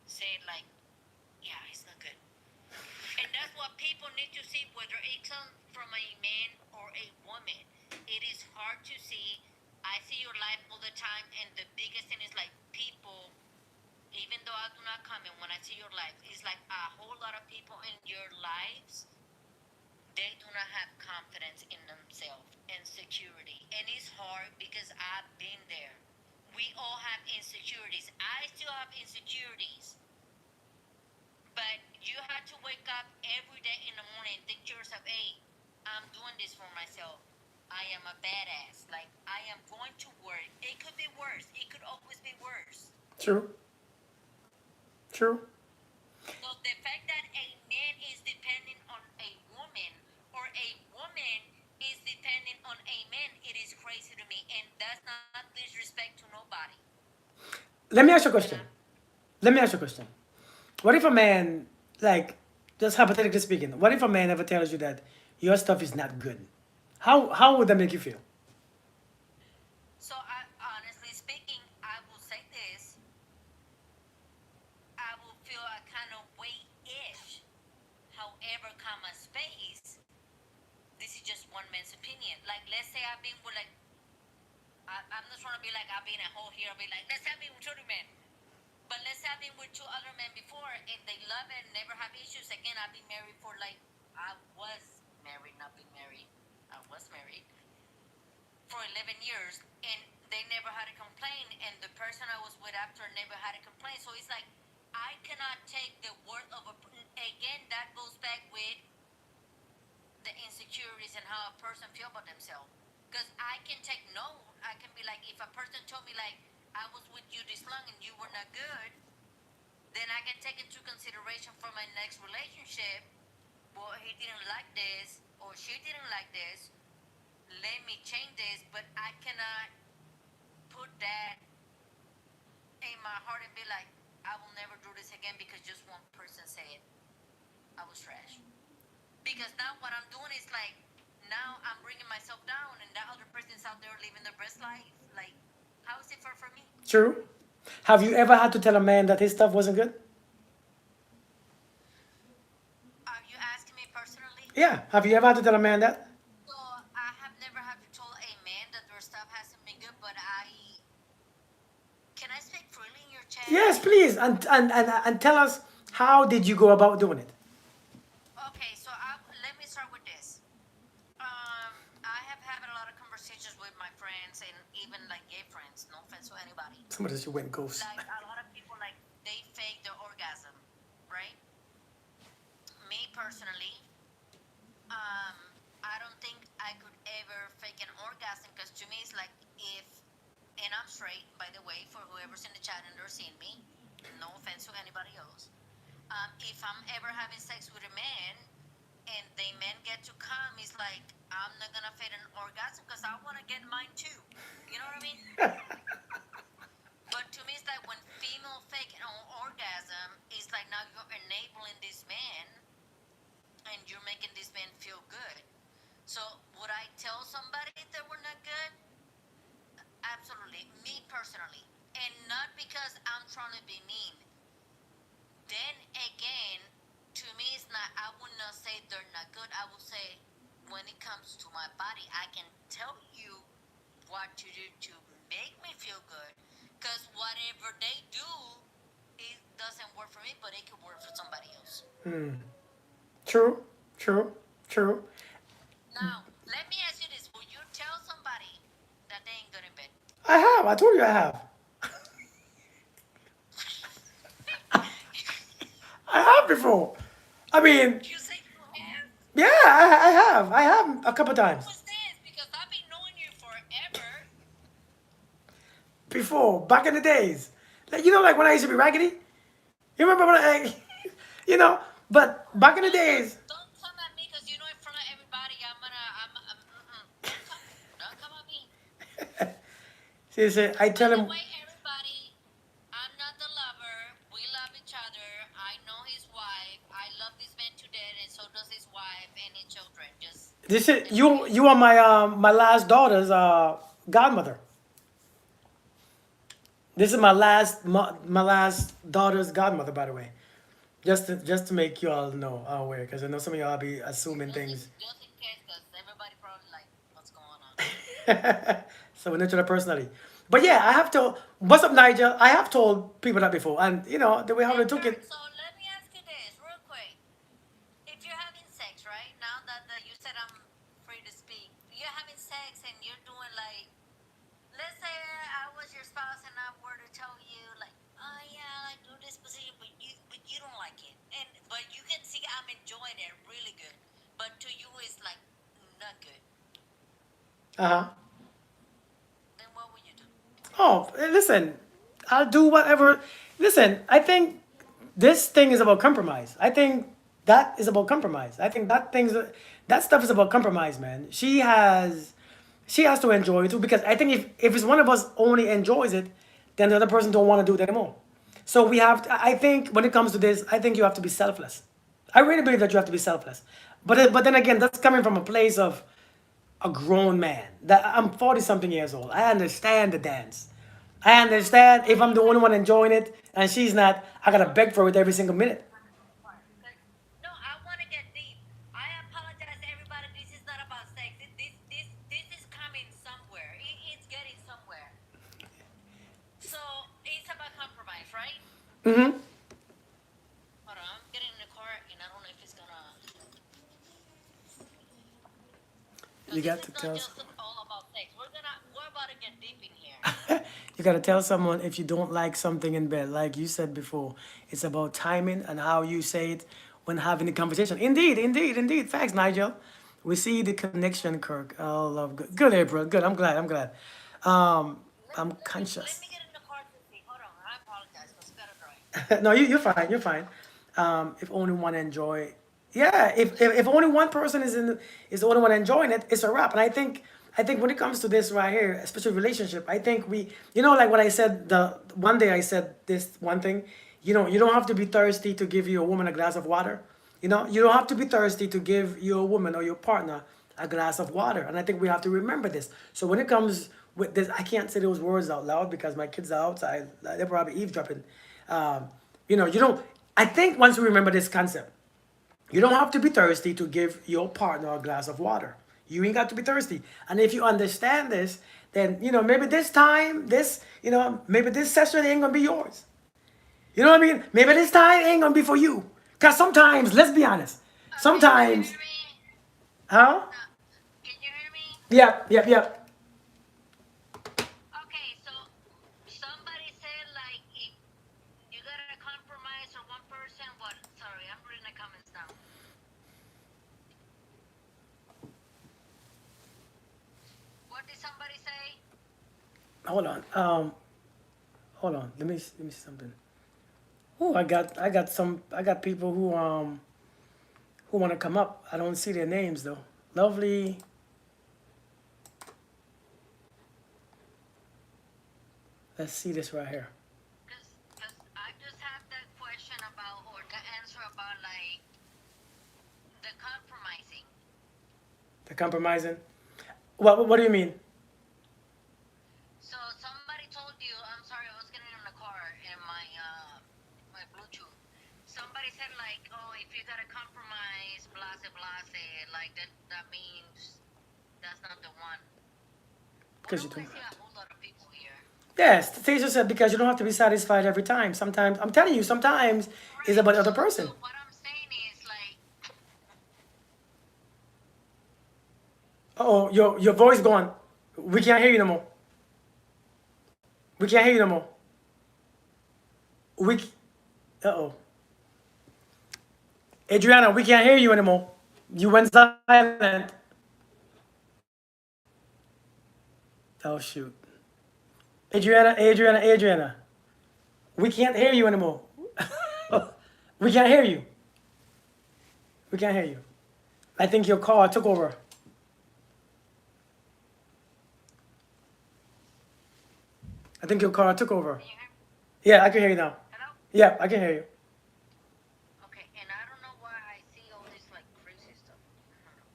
said like, yeah, it's not good. And that's what people need to see, whether it comes from a man or a woman. It is hard to see. I see your life all the time, and the biggest thing is like people, even though I do not comment, when I see your life, it's like a whole lot of people in your lives, they do not have confidence in themselves and security. And it's hard because I've been there. We all have insecurities. I still have insecurities. But you had to wake up every day in the morning and think to yourself, hey, I'm doing this for myself. I am a badass. Like, I am going to work. It could be worse. It could always be worse. true. True. So the fact that a man is depending on a woman or a woman is depending on a man, it is crazy to me. And that's not disrespect to nobody. Let me ask you a And question. Let me ask you a question. What if a man, like, just hypothetically speaking, what if a man ever tells you that your stuff is not good? How would that make you feel? so I honestly speaking, I will say this. I will feel a kind of weight-ish. However, comma space, this is just one man's opinion. Like, let's say I've been with like, I'm not trying to be like I've been a whole here. I'll be like, let's have been with 2 men. But let's say I've been with 2 other men before, and they love it and never have issues. Again, I've been married for like, I was married, not been married. I was married for 11 years, and they never had a complaint, and the person I was with after never had a complaint. So it's like I cannot take the word of a again. That goes back with the insecurities and how a person feel about themselves. Because I can take note. I can be like, if a person told me like I was with you this long and you were not good, then I can take into consideration for my next relationship. Well, he didn't like this or she didn't like this. Let me change this, but I cannot put that in my heart and be like, I will never do this again because just one person said I was trash. Because now what I'm doing is like, now I'm bringing myself down, and that other person's out there living their best life. Like, how is it fair for me? True. Have you ever had to tell a man that his stuff wasn't good? Are you asking me personally? Yeah. Have you ever had to tell a man that? So I have never had to tell a man that their stuff hasn't been good, but I can I speak freely in your chat? Yes, please. And tell us how did you go about doing it? Okay, so let me start with this. I have had a lot of conversations with my friends and even like gay friends. No offense to anybody. Somebody just went ghost. Like a lot of people, like they fake their orgasm, right? Me personally, um, I don't think I could ever fake an orgasm because to me it's like if, and I'm straight by the way for whoever's in the chat and they're seeing me. No offense to anybody else. If I'm ever having sex with a man, and the men get to come, it's like I'm not gonna fit an orgasm because I want to get mine too. You know what I mean? But to me, it's like when female fake an orgasm, it's like now you're enabling this man and you're making this man feel good. So would I tell somebody that we're not good? Absolutely, me personally, and not because I'm trying to be mean. Then again, to me, it's not. I would not say they're not good. I would say, when it comes to my body, I can tell you what to do to make me feel good. Because whatever they do, it doesn't work for me, but it could work for somebody else. True, true, true. Now, let me ask you this: would you tell somebody that they ain't good in bed? I have. I told you I have. I have before. I mean, You say you have? yeah, I have. I have a couple When times was this? Because I've been knowing you forever. before, back in the days. Like, you know, like when I used to be raggedy. You remember when I, you know? But back in the days, Don't come at me because you know in front of everybody I'm mm-mm. Don't come at me. see, see, I By tell the him, way, everybody, I'm not the lover. We love each other. I know his wife. I love this man to death, and so does his wife and his children. Just this is you. FYI. You are my last daughter's godmother. This is my last daughter's godmother, by the way. Just to make you all know aware, because I know some of y'all be assuming things. Just in case, because everybody probably like, what's going on? So we know each other personally. But yeah, I have to. What's up, Nigel? I have told people that before, and you know the way how they took it. So let me ask you this real quick. If you're having sex, right now that you said I'm free to speak, you're having sex and you're doing like, let's say I was your spouse and I were to tell you like, oh yeah, I do this position, but you don't like it, and but you can see I'm enjoying it really good, but to you it's like not good. Uh huh. Then what would you do? Oh, listen, I'll do whatever. Listen, I think this thing is about compromise. I think that is about compromise. I think that stuff is about compromise, man. She has to enjoy it too, because I think if it's one of us only enjoys it, then the other person don't want to do it anymore. So we have to, I think when it comes to this, I think you have to be selfless. I really believe that you have to be selfless. But then again, that's coming from a place of a grown man. That I'm 40 something years old. I understand the dance. I understand if I'm the only one enjoying it and she's not, I gotta beg for it every single minute. No, I want to get deep. I apologize, everybody. This is not about sex. This is coming somewhere. It's getting somewhere. So it's about compromise, right? Mm-hmm. Hold on, I'm getting in the car, and I don't know if it's gonna. You Because this got is to not tell just all about sex. We're about to get deep in here. you gotta tell someone if you don't like something in bed, like you said before, it's about timing and how you say it when having the conversation. Indeed, indeed, indeed. Thanks, Nigel. We see the connection, Kirk. Oh, love. Good, good, April. Good. I'm glad. I'm glad. Um, I'm Let conscious. me get in the car to see. Hold on, I apologize because we gotta drive. No, you're fine. You're fine. If only one enjoy, yeah. If only one person is the only one enjoying it, it's a wrap. And I think when it comes to this right here, especially relationship, I think like what I said the one day I said this one thing. You don't have to be thirsty to give your woman a glass of water. You don't have to be thirsty to give your woman or your partner a glass of water. And I think we have to remember this. So when it comes with this, I can't say those words out loud because my kids are outside. They're probably eavesdropping. Um, you don't. I think once we remember this concept, you don't have to be thirsty to give your partner a glass of water. You ain't got to be thirsty. And if you understand this, then maybe this time, maybe this session ain't gonna be yours. You know what I mean? Maybe this time ain't gonna be for you. Cause sometimes, let's be honest, Can you sometimes, hear me? huh? No. Can you hear me? Yep, yep, yep. Okay, so somebody said like if you gotta compromise on one person, what? Sorry, I'm reading the comments now. What did somebody say? Hold on. Hold on. Let me see something. Oh, I got people who who want to come up. I don't see their names though. Lovely. Let's see this right here. Because I just have that question about, or the answer about, like, the compromising. The compromising. What do you mean? So somebody told you, I'm sorry, I was getting in the car and my Bluetooth. Somebody said, like, oh, if you gotta compromise, blase blase, like that means that's not the one. Because What you do I don't. see a whole lot of people here? Yes, Taser said because you don't have to be satisfied every time. Sometimes I'm telling you, sometimes it's Right. about the So other person. what I'm saying is, like, Oh, your voice gone. We can't hear you no more. We can't hear you no more. We. Uh-oh. Adriana, we can't hear you anymore. You went silent. Oh shoot. Adriana. We can't hear you anymore. We can't hear you. We can't hear you. I think your car took over. I think your car took over. can you hear me? Yeah, I can hear you now. Hello? Yeah, I can hear you. Okay, and I don't know why I see all this, like, crazy stuff. I don't know.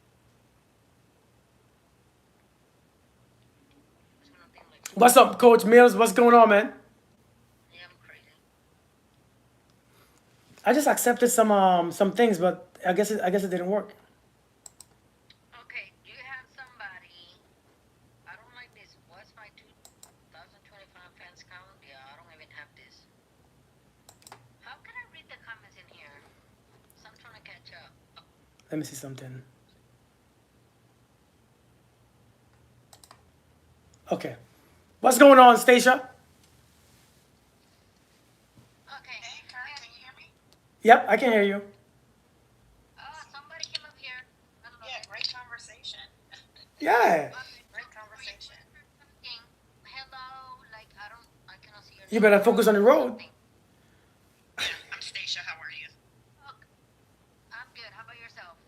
There's nothing like What's up, Coach Mills? What's going on, man? yeah, I'm crazy. I just accepted some things, but I guess it didn't work. Okay, do you have somebody? I don't like this. What's my 2025 fans count? Yeah, I don't even have this. How can I read the comments in here? So I'm trying to catch up. Let me see something. Okay. What's going on, Stacia? Okay. Hey, Kurt, can you hear me? Yep, I can hear you. Oh, somebody came up here. Hello. Yeah, great conversation. Yeah. Great conversation. Something. Hello. Like, I cannot see your You name. better focus on the road. Something. I'm Stacia. How are you? Okay. I'm good. How about yourself?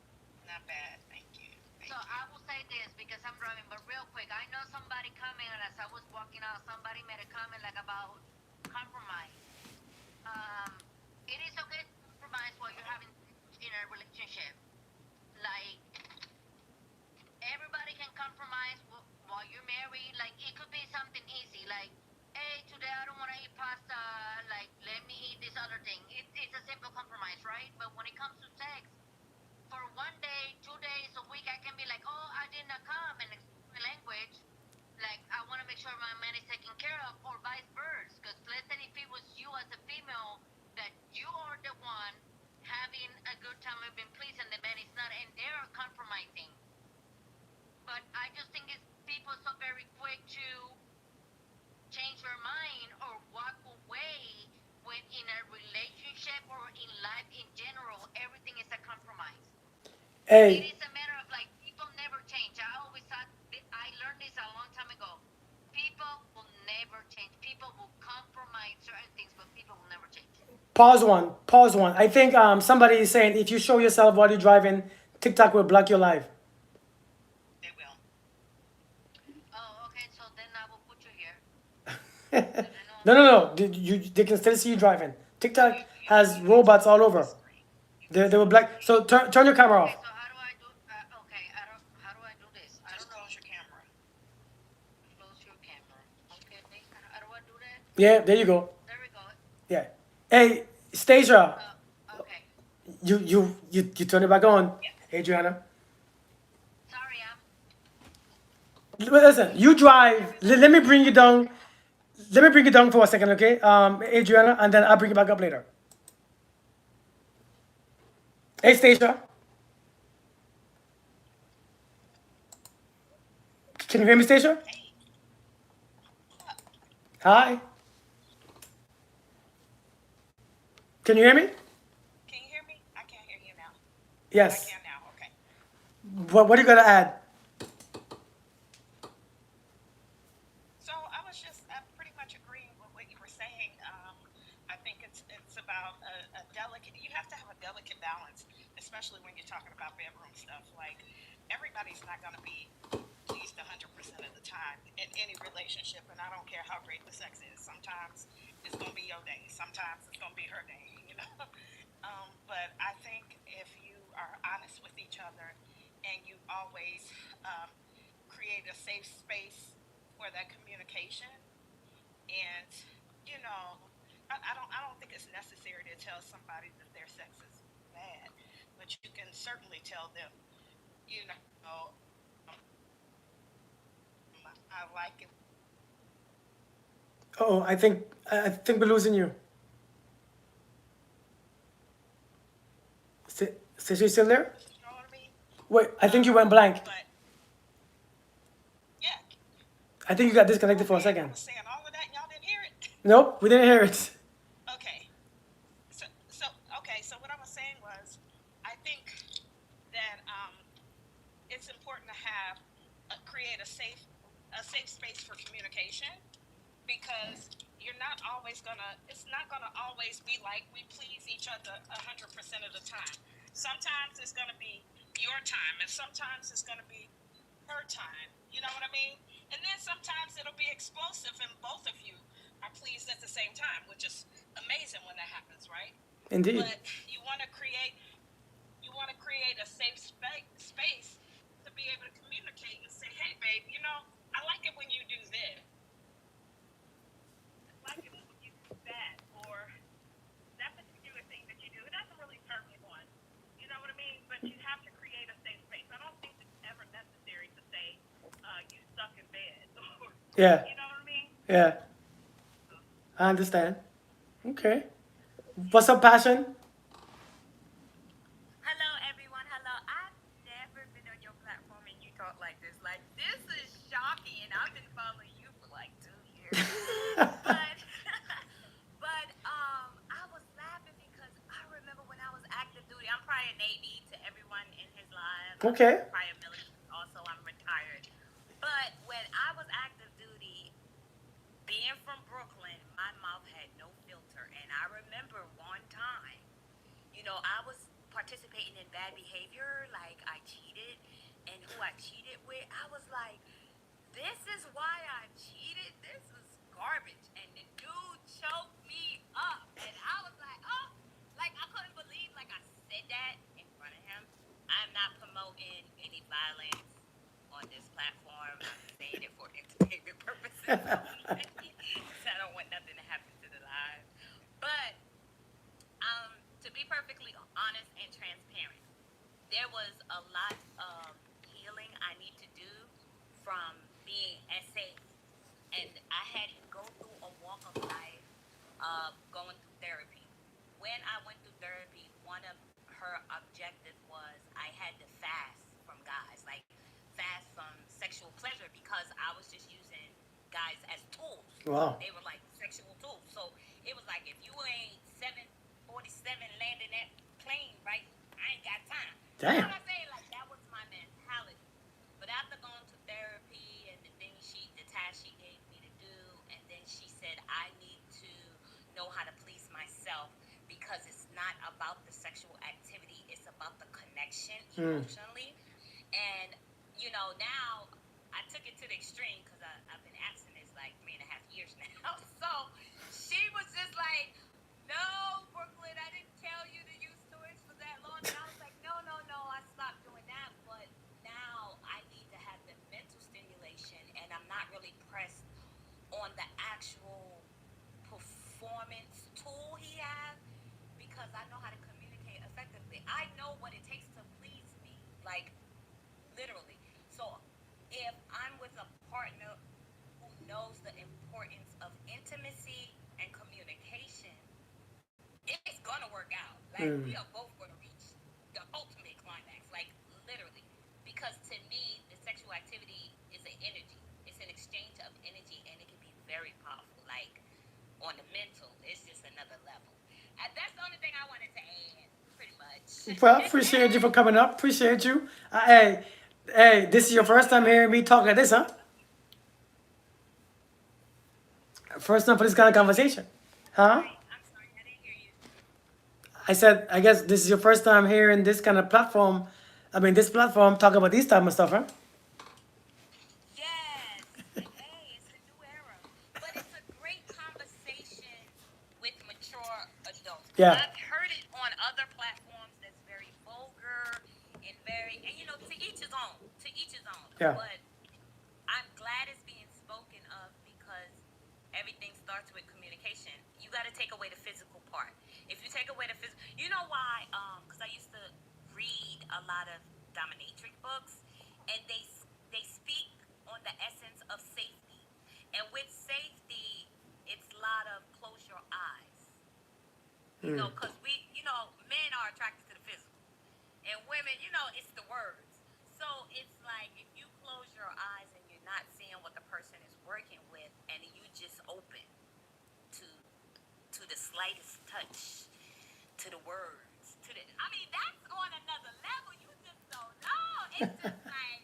Not bad, thank you. So I will say this because I'm driving, but real quick, I know somebody commented as I was walking out. Somebody made a comment like about compromise. Um, it is okay to compromise while you're having in a relationship. Like, everybody can compromise while you're married. Like, it could be something easy. Like, hey, today I don't want to eat pasta. Like, let me eat this other thing. It's a simple compromise, right? But when it comes to sex, for one day, 2 days, a week, I can be like, oh, I did not come, and excuse my language. Like, I want to make sure my man is taken care of, or vice versa. Because let's say if it was you as a female, that you are the one having a good time and being pleased, and the man is not, and they're compromising. But I just think it's people so very quick to change their mind or walk away when in a relationship or in life in general, everything is a compromise. It Hey, is a matter of, like, people never change. I always thought, I learned this a long time ago. People will never change. People will compromise certain things, but people will never change. pause one. Pause one. I think somebody is saying if you show yourself while you're driving, TikTok will block your live. They will. Oh, okay. So then I will put you here. No. They can still see you driving. TikTok has robots all over. Screen. They will black. So turn your camera Okay. off. So how do I do? Okay. I don't. How do I do this? I Just don't know. close your camera. Close your camera. Okay. How do I do that? Yeah, there you go. There we go. Yeah. Hey, Stasia, Okay. you turn it back on, Adriana. Sorry, I'm. Listen, you drive. Let me bring you down. Let me bring you down for a second, okay, Adriana, and then I'll bring you back up later. Hey, Stacia, can you hear me, Stacia? Hey, Hi. Can you hear me? can you hear me? I can't hear you now. I Yes. can now. Okay. What are you gonna add? So I was just pretty much agreeing with what you were saying. I think it's about about a delicate. You have to have a delicate balance, especially when you're talking about bedroom stuff. Like everybody's not going to be pleased 100% of the time in any relationship, and I don't care how great the sex is. Sometimes it's going to be your day. Sometimes it's going to be her day. You know. But I think if you are honest with each other and you always create a safe space for that communication, and I don't think it's necessary to tell somebody that their sex is bad, but you can certainly tell them, you know, I like it. Oh, I think we're losing you. Is she still there? You know what I mean? Wait, I think you went blank. But yeah, I think you got disconnected for a okay, I second. was saying all of that, and y'all didn't hear it. Nope, we didn't hear it. Okay, so okay, so what I was saying was, I think that it's important to have create a safe space for communication, because you're not always gonna it's not gonna always be like we please each other 100% of the time. Sometimes it's gonna be your time, and sometimes it's gonna be her time. You know what I mean? And then sometimes it'll be explosive, and both of you are pleased at the same time, which is amazing when that happens, right? Indeed. But you want to create a safe space to be able to communicate and say, hey, babe, I like it when you do this. I like it when you do that, or that particular thing that you do. It doesn't really turn me on. You know what I mean? But you have to create a safe space. I don't think it's ever necessary to say you stuck in bed. Yeah, You know what I mean? yeah, I understand. Okay. What's up, Passion? Hello, everyone. Hello. I've never been on your platform and you talk like this. Like, this is shocking. I've been following you for like 2 years. But, I was laughing because I remember when I was active duty. I'm prior Navy to everyone in his lives. Okay. I'm prior military. Also, I'm retired. But when I was active duty, being from Brooklyn, my mouth had no filter. And I remember one time, I was participating in bad behavior, like I cheated, and who I cheated with, I was like, this is why I cheated. This is garbage. And the dude choked me up, and I was like, oh, like I couldn't believe, like I said that in front of him. I'm not promoting any violence on this platform. I'm saying it for entertainment purposes only. 'Cause I don't want nothing to happen to the lives. But to be perfectly honest and transparent, there was a lot of healing I need to do from being SA, and I had to go through a walk of life of going through therapy. When I went through therapy, one of her objectives was I had to fast from guys, like fast from sexual pleasure, because I was just using guys as tools. Wow. They were like sexual tools. So it was like, if you ain't 747 landing that plane, right? I ain't got time. You know Damn. what I'm saying? Like, that was my mentality. But after going to therapy and the things the task she gave me to do, and then she said, I need to know how to please myself, because it's not about the sexual activity, it's about the connection emotionally. And, now I took it to the extreme, because I've been abstinent like 3.5 years now. So she was just like, no, Brooklyn, I didn't tell you to use toys for that long. And I was like, no, I stopped doing that. But now I need to have the mental stimulation, and I'm not really pressed on the actual performance tool he has, because I know how to communicate effectively. I know what it takes to please me, like literally. So if I'm with a partner who knows the importance of intimacy and communication, it's gonna work out. Like, we are both gonna reach the ultimate climax, like literally. Because to me, the sexual activity is an energy. It's an exchange of energy, and it can be very powerful. Like, on the mental, it's just another level. And that's the only thing I wanted to add, pretty much. Well, appreciate you for coming up. Appreciate you. Hey, this is your first time hearing me talk like this, huh? First time for this kind of conversation, huh? I'm sorry, I didn't hear you. I said, I guess this is your first time here in this kind of platform. I mean, this platform talk about this type of stuff, huh? Yes. Hey, it's a new era. But it's a great conversation with mature adults. 'Cause Yeah. I've heard it on other platforms that's very vulgar and very, and you know, to each his own. To each his own. Yeah. But I'm glad it's being spoken of because everything starts with communication. You got to take away the physical part. If you take away the physical, you know why? Because I used to read a lot of dominatrix books, and they speak on the essence of safety. And with safety, it's a lot of close your eyes. You know, because men are attracted to the physical. And women, it's the words. So it's like if you close your eyes and you're not seeing what the person is working with, and you just open to the slightest touch, to the words, I mean, that's on another level. You just don't know. It's just like,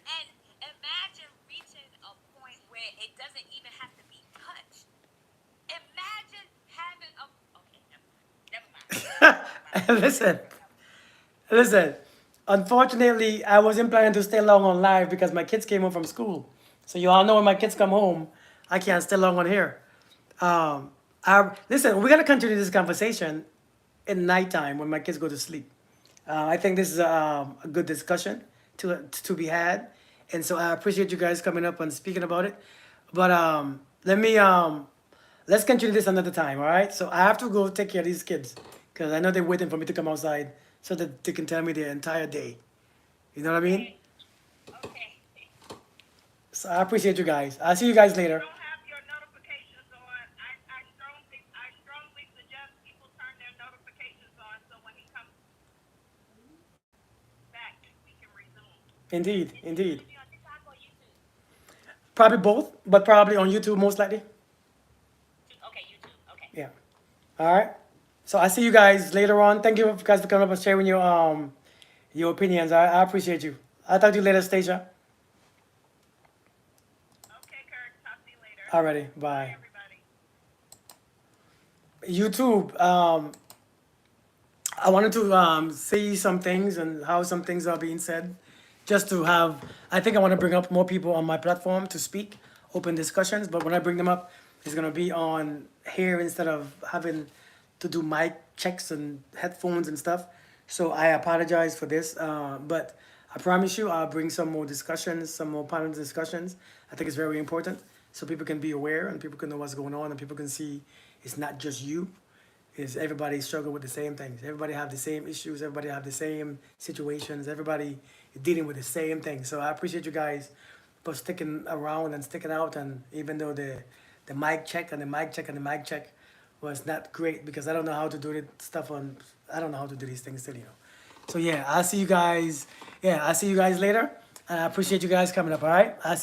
and imagine reaching a point where it doesn't even have to be touched. Imagine having a, okay, never mind. Listen, listen. Unfortunately, I wasn't planning to stay long on live because my kids came home from school. So you all know when my kids come home, I can't stay long on here. Listen, we gotta continue this conversation at nighttime when my kids go to sleep. I think this is a good discussion to be had, and so I appreciate you guys coming up and speaking about it. But let's continue this another time. All right. So I have to go take care of these kids because I know they're waiting for me to come outside so that they can tell me their entire day. You know what I mean? Okay. So I appreciate you guys. I'll see you guys later. Don't have your notifications on. I strongly suggest people turn their notifications on so when he comes back, we can resume. Indeed, indeed. Be on TikTok or YouTube? Probably both, but probably on YouTube most likely. Okay, YouTube. Okay. Yeah. All right. So I see you guys later on. Thank you guys for coming up and sharing your opinions. I appreciate you. I'll talk to you later, Stacia. Okay, Kurt. Talk to you later. Alrighty, bye. Everybody. YouTube. I wanted to say some things and how some things are being said, just to have. I think I want to bring up more people on my platform to speak, open discussions. But when I bring them up, it's gonna be on here instead of having to do mic checks and headphones and stuff. So I apologize for this, but I promise you I'll bring some more discussions, some more panel discussions. I think it's very important so people can be aware and people can know what's going on and people can see it's not just you. Is everybody struggle with the same things. Everybody have the same issues. Everybody have the same situations. Everybody is dealing with the same thing. So I appreciate you guys for sticking around and sticking out. And even though the mic check and the mic check and the mic check was not great because I don't know how to do it stuff on. I don't know how to do these things still, you know. So yeah, I'll see you guys. Yeah, I'll see you guys later. And I appreciate you guys coming up. All right, I'll see.